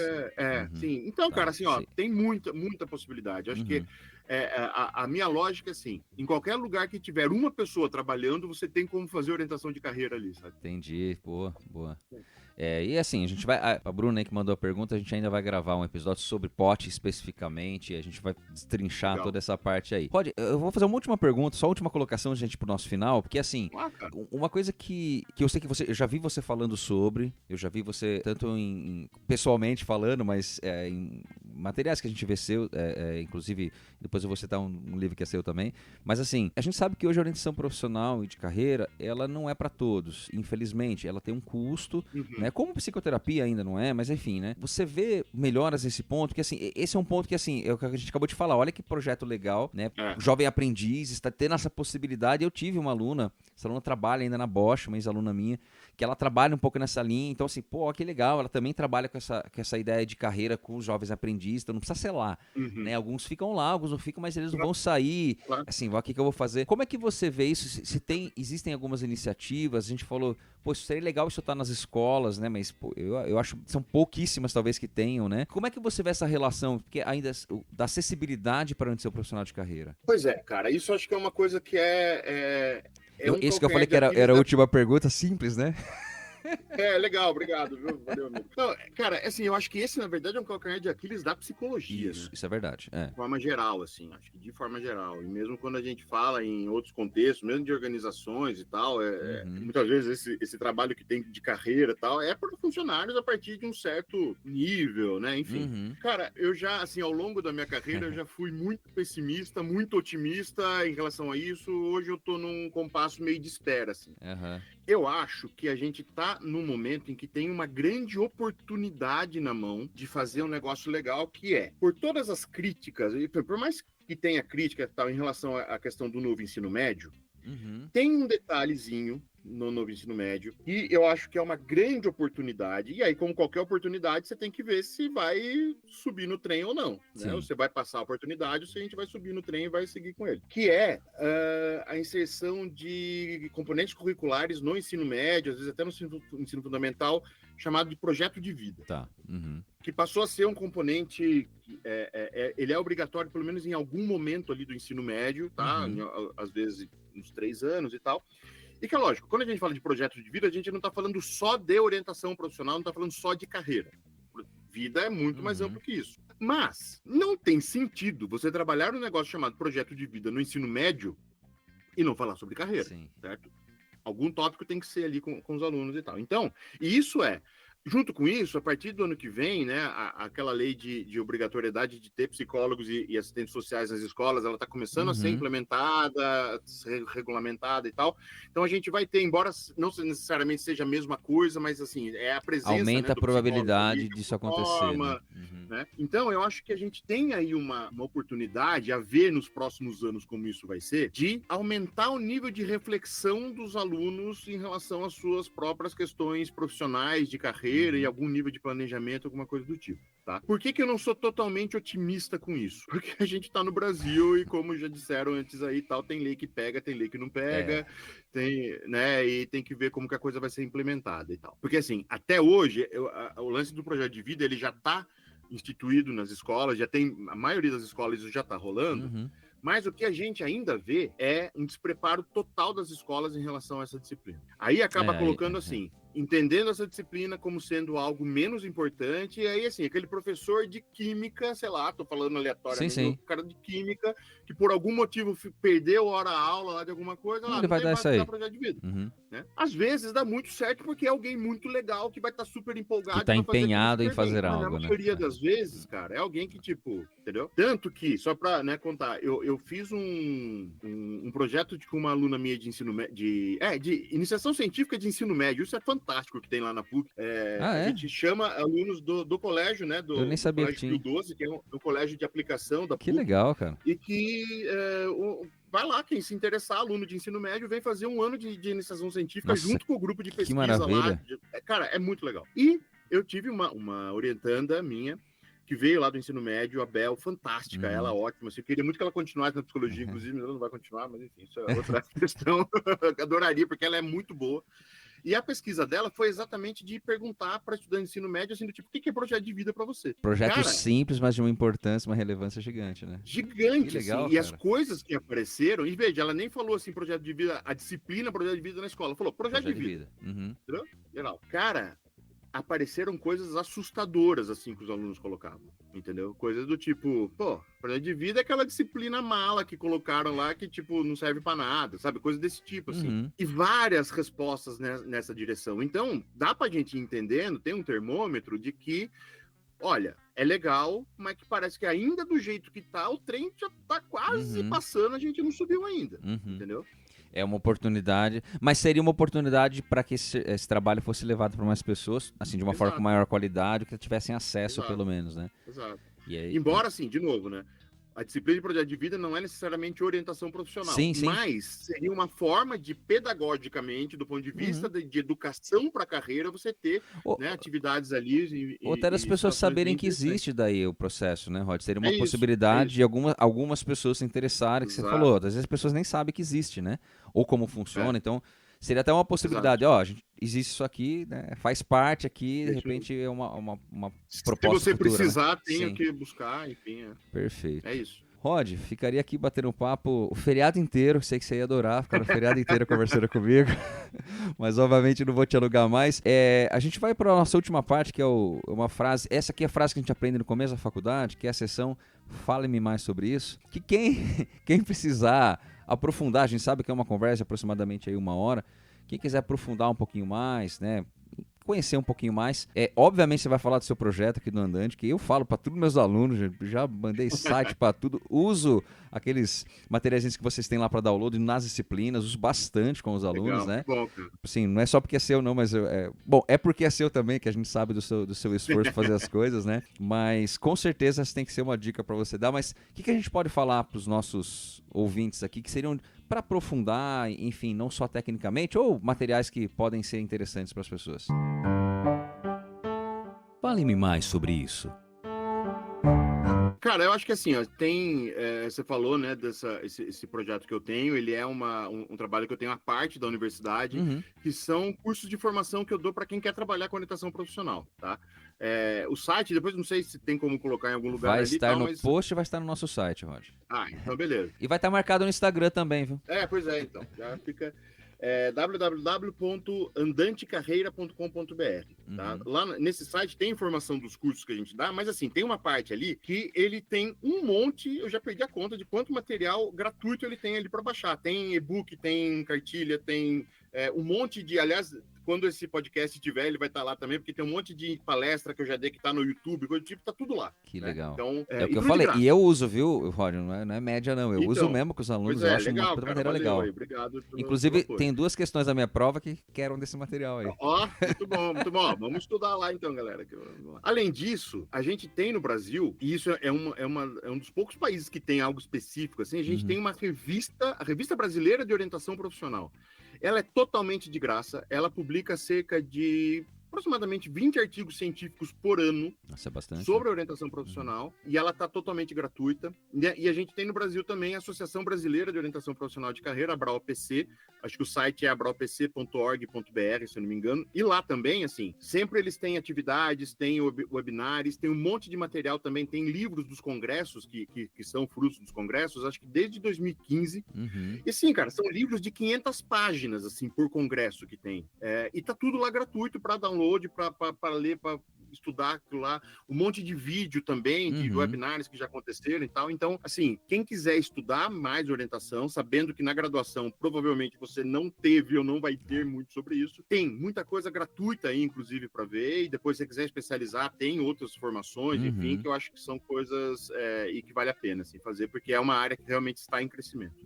sim. Então, Tá, cara, assim, ó, sim. tem muita possibilidade. Acho que a minha lógica é assim, em qualquer lugar que tiver uma pessoa trabalhando, você tem como fazer orientação de carreira ali, sabe? Entendi, boa, boa. E assim, a gente vai. A Bruna aí que mandou a pergunta, a gente ainda vai gravar um episódio sobre pote especificamente. A gente vai destrinchar Legal. toda essa parte aí. Eu vou fazer uma última pergunta, só a última colocação, gente, pro nosso final, porque assim, Cara. uma coisa que eu sei que eu já vi você falando sobre, eu já vi você tanto pessoalmente falando, mas em materiais que a gente vê seu, inclusive, depois eu vou citar um livro que é seu também. Mas assim, a gente sabe que hoje a orientação profissional e de carreira, ela não é para todos, infelizmente. Ela tem um custo, né? Como psicoterapia ainda não é, mas enfim, né? Você vê melhoras nesse ponto, que assim, esse é um ponto que assim, é o que a gente acabou de falar, olha que projeto legal, né? Jovem aprendiz, está tendo essa possibilidade. Eu tive uma aluna, essa aluna trabalha ainda na Bosch, uma ex-aluna minha, que ela trabalha um pouco nessa linha, então assim, pô, que legal, ela também trabalha com essa ideia de carreira com os jovens aprendizes, então não precisa ser lá, né? Alguns ficam lá, alguns não ficam, mas eles não vão sair, assim, o que eu vou fazer? Como é que você vê isso? Existem algumas iniciativas, a gente falou, pô, isso seria legal isso estar nas escolas, né? Mas pô, eu acho que são pouquíssimas talvez que tenham, né? Como é que você vê essa relação, porque ainda da acessibilidade para onde ser um profissional de carreira? Pois é, cara, isso acho que é uma coisa que Isso que eu falei que era a última pergunta, simples, né? Legal, obrigado, viu? Valeu, amigo. Não, cara, assim, eu acho que esse, na verdade, é um calcanhar de Aquiles da psicologia, né? Isso é verdade. De forma geral, assim, acho que de forma geral. E mesmo quando a gente fala em outros contextos, mesmo de organizações e tal, muitas vezes esse trabalho que tem de carreira e tal, é para funcionários a partir de um certo nível, né? Enfim. Cara, eu já, assim, ao longo da minha carreira, eu já fui muito pessimista, muito otimista em relação a isso. Hoje eu tô num compasso meio de espera, assim. Eu acho que a gente tá num momento em que tem uma grande oportunidade na mão de fazer um negócio legal, que é, por todas as críticas, e por mais que tenha crítica tal, em relação à questão do novo ensino médio, tem um detalhezinho no novo ensino médio e eu acho que é uma grande oportunidade. E aí, como qualquer oportunidade, você tem que ver se vai subir no trem ou não, né? Ou você vai passar a oportunidade ou se a gente vai subir no trem e vai seguir com ele. Que é a inserção de componentes curriculares no ensino médio, às vezes até no ensino fundamental, chamado de projeto de vida. Tá. Que passou a ser um componente, ele é obrigatório pelo menos em algum momento ali do ensino médio, tá? Às vezes uns 3 anos e tal. E que é lógico, quando a gente fala de projeto de vida, a gente não está falando só de orientação profissional, não está falando só de carreira. Vida é muito mais amplo que isso. Mas não tem sentido você trabalhar um negócio chamado projeto de vida no ensino médio e não falar sobre carreira, certo? Algum tópico tem que ser ali com os alunos e tal. Então, e isso junto com isso, a partir do ano que vem, né, aquela lei de obrigatoriedade de ter psicólogos e assistentes sociais nas escolas, ela está começando a ser implementada, ser regulamentada e tal. Então a gente vai ter, embora não necessariamente seja a mesma coisa, mas assim, é a presença, aumenta, né, a probabilidade ali, disso acontecer, né? Então eu acho que a gente tem aí uma oportunidade a ver nos próximos anos como isso vai ser, de aumentar o nível de reflexão dos alunos em relação às suas próprias questões profissionais, de carreira, e algum nível de planejamento, alguma coisa do tipo, tá? Por que eu não sou totalmente otimista com isso? Porque a gente tá no Brasil e, como já disseram antes aí, tal, tem lei que pega, tem lei que não pega, tem, né, e tem que ver como que a coisa vai ser implementada e tal. Porque, assim, até hoje, o lance do projeto de vida, ele já tá instituído nas escolas, a maioria das escolas isso já tá rolando, mas o que a gente ainda vê é um despreparo total das escolas em relação a essa disciplina. Aí acaba colocando assim, entendendo essa disciplina como sendo algo menos importante, e aí assim, aquele professor de química, sei lá, tô falando aleatoriamente, o cara de química, que por algum motivo perdeu hora-aula lá de alguma coisa, ele vai dar isso aí. Projeto de vida. Né? Às vezes dá muito certo porque é alguém muito legal que vai estar super empolgado. Que tá empenhado em fazer algo, né? A maioria das vezes, cara, é alguém que, tipo, entendeu? Tanto que, só pra, né, contar, eu fiz um projeto com uma aluna minha de ensino médio, de iniciação científica de ensino médio, isso é fantástico que tem lá na PUC. A gente chama alunos do colégio, né, eu nem sabia do colégio Pio 12, que é um colégio de aplicação da PUC. Que legal, cara. E que vai lá, quem se interessar, aluno de ensino médio, vem fazer um ano de iniciação científica junto com o grupo de pesquisa lá. Cara, é muito legal. E eu tive uma orientanda minha, que veio lá do ensino médio, a Bel, fantástica, ela ótima. Assim, eu queria muito que ela continuasse na psicologia, inclusive, mas ela não vai continuar, mas enfim, isso é outra questão. Eu adoraria, porque ela é muito boa. E a pesquisa dela foi exatamente de perguntar para estudantes de ensino médio, assim, do tipo, o que é projeto de vida para você? Projeto Cara, simples, mas de uma importância, uma relevância gigante, né? gigante, Que legal, assim. E as cara. coisas que apareceram, e veja, ela nem falou assim, projeto de vida, a disciplina projeto de vida na escola. Falou, projeto de vida. Uhum. Entendeu? Geral. Cara, apareceram coisas assustadoras, assim, que os alunos colocavam, entendeu? Coisas do tipo, pô, projeto de vida é aquela disciplina mala que colocaram lá que, tipo, não serve pra nada, sabe? Coisa desse tipo, assim. Uhum. E várias respostas nessa direção. Então, dá pra gente ir entendendo, tem um termômetro de que, olha, é legal, mas que parece que ainda do jeito que tá, o trem já tá quase passando, a gente não subiu ainda, entendeu? É uma oportunidade, mas seria uma oportunidade para que esse trabalho fosse levado para mais pessoas, assim, de uma forma com maior qualidade, que tivessem acesso, pelo menos, né? Exato. E aí, embora, assim, de novo, né? A disciplina de projeto de vida não é necessariamente orientação profissional, sim. Mas seria uma forma de, pedagogicamente, do ponto de vista de educação para a carreira, você ter né, atividades ali. Ou até as pessoas saberem que existe daí o processo, né, Rod? Seria uma possibilidade de algumas pessoas se interessarem, que você falou, às vezes as pessoas nem sabem que existe, né? Ou como funciona, então seria até uma possibilidade, ó, existe isso aqui, né? Faz parte aqui, de repente é uma proposta Se você futura, precisar, né? tenho que buscar, enfim. Perfeito. É isso. Rod, ficaria aqui batendo um papo o feriado inteiro, sei que você ia adorar ficar o feriado inteiro conversando comigo, mas obviamente não vou te alugar mais. A gente vai para a nossa última parte, que é uma frase, essa aqui é a frase que a gente aprende no começo da faculdade, que é a sessão Fale-me mais sobre isso, que quem precisar aprofundar, a gente sabe que é uma conversa de aproximadamente aí 1 hora, quem quiser aprofundar um pouquinho mais, né, conhecer um pouquinho mais, obviamente você vai falar do seu projeto aqui do Andante, que eu falo para todos meus alunos, já mandei site para tudo, uso aqueles materiais que vocês têm lá para download nas disciplinas, uso bastante com os alunos, né? Bom, cara. Assim, não é só porque é seu não, mas bom, é porque é seu também, que a gente sabe do seu esforço para fazer as coisas, né? Mas com certeza essa tem que ser uma dica para você dar, mas o que a gente pode falar para os nossos ouvintes aqui, que seriam para aprofundar, enfim, não só tecnicamente, ou materiais que podem ser interessantes para as pessoas? Fale-me mais sobre isso. Cara, eu acho que assim, ó, você falou, né, esse projeto que eu tenho, ele é um trabalho que eu tenho à parte da universidade, que são cursos de formação que eu dou para quem quer trabalhar com orientação profissional, tá? O site, depois não sei se tem como colocar em algum lugar vai ali. Estar no post e vai estar no nosso site, Rod. Então beleza. E vai estar marcado no Instagram também, viu? Pois é, então. Já fica www.andantecarreira.com.br, tá? Lá nesse site tem informação dos cursos que a gente dá, mas assim, tem uma parte ali que ele tem um monte, eu já perdi a conta de quanto material gratuito ele tem ali para baixar. Tem e-book, tem cartilha, tem um monte de, aliás, quando esse podcast tiver, ele vai estar lá também, porque tem um monte de palestra que eu já dei que tá no YouTube, coisa do tipo, tá tudo lá. Que legal. Então, é o que eu falei, e eu uso, viu, Roger, não é média não, eu uso mesmo com os alunos, eu acho legal, uma matéria legal. Aí, obrigado. Inclusive, tem 2 questões da minha prova que querem desse material aí. Muito bom, muito bom. Vamos estudar lá então, galera. Além disso, a gente tem no Brasil, e isso é um dos poucos países que tem algo específico, assim, a gente tem uma revista, a Revista Brasileira de Orientação Profissional. Ela é totalmente de graça, ela publica cerca de aproximadamente 20 artigos científicos por ano. Nossa, é bastante, sobre a orientação profissional, e ela está totalmente gratuita. E a gente tem no Brasil também a Associação Brasileira de Orientação Profissional de Carreira, a ABRAOPC. Acho que o site é abraopc.org.br, se eu não me engano. E lá também, assim, sempre eles têm atividades, têm webinars, tem um monte de material também, tem livros dos congressos, que são frutos dos congressos, acho que desde 2015. E sim, cara, são livros de 500 páginas, assim, por congresso que tem. E tá tudo lá gratuito para download, para ler, para estudar aquilo lá, um monte de vídeo também, de webinars que já aconteceram e tal. Então, assim, quem quiser estudar mais orientação, sabendo que na graduação provavelmente você não teve ou não vai ter muito sobre isso, tem muita coisa gratuita aí, inclusive, para ver, e depois se você quiser especializar, tem outras formações, enfim, que eu acho que são coisas e que vale a pena, assim, fazer, porque é uma área que realmente está em crescimento.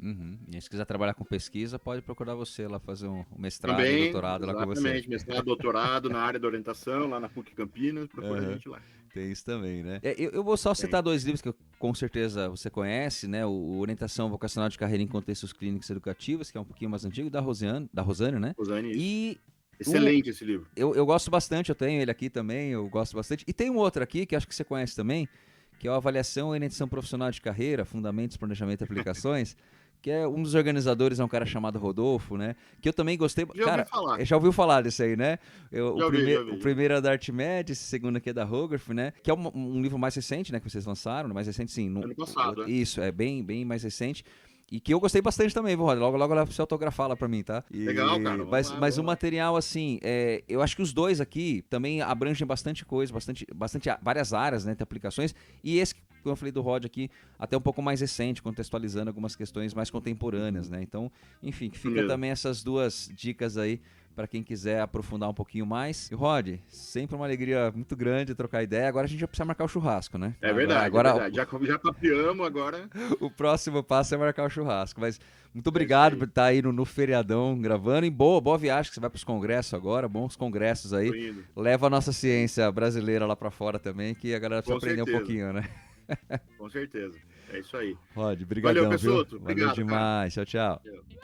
E se quiser trabalhar com pesquisa, pode procurar você lá, fazer um mestrado, também, doutorado lá com você. Exatamente, mestrado, doutorado na área da orientação, lá na PUC Campinas, procura a gente lá. Tem isso também, né? Eu vou só citar 2 livros que com certeza você conhece, né? O Orientação Vocacional de Carreira em Contextos Clínicos e Educativos, que é um pouquinho mais antigo, da Rosane, né? Rosane, e Excelente esse livro. Eu gosto bastante, eu tenho ele aqui também, eu gosto bastante. E tem um outro aqui, que acho que você conhece também, que é o Avaliação e Orientação Profissional de Carreira, Fundamentos, Planejamento e Aplicações, que é um dos organizadores, é um cara chamado Rodolfo, né? Que eu também gostei. Já cara, ouvi falar. já ouviu falar desse aí, né? Já vi. O primeiro é da Archimedes, o segundo aqui é da Hogarth, né? Que é um livro mais recente, né? Que vocês lançaram, mais recente sim. Ano passado, né? Isso, é bem mais recente. E que eu gostei bastante também, viu, Rod? Logo lá pra você autografar lá pra mim, tá? Legal, cara. Mas o material, assim, eu acho que os dois aqui também abrangem bastante coisa, várias áreas, né, de aplicações. E esse, como eu falei do Rod aqui, até um pouco mais recente, contextualizando algumas questões mais contemporâneas, né? Então, enfim, que fica também essas duas dicas aí para quem quiser aprofundar um pouquinho mais. E Rod, sempre uma alegria muito grande trocar ideia. Agora a gente já precisa marcar o churrasco, né? É verdade. Já papiamos agora. O próximo passo é marcar o churrasco. Mas muito obrigado por estar aí no feriadão gravando. E boa viagem, que você vai para os congressos agora. Bons congressos aí. Leva a nossa ciência brasileira lá para fora também, que a galera precisa aprender um pouquinho, né? Com certeza. É isso aí. Rod, brigadão, valeu, Pessotto. Valeu demais. Cara. Tchau. Tchau.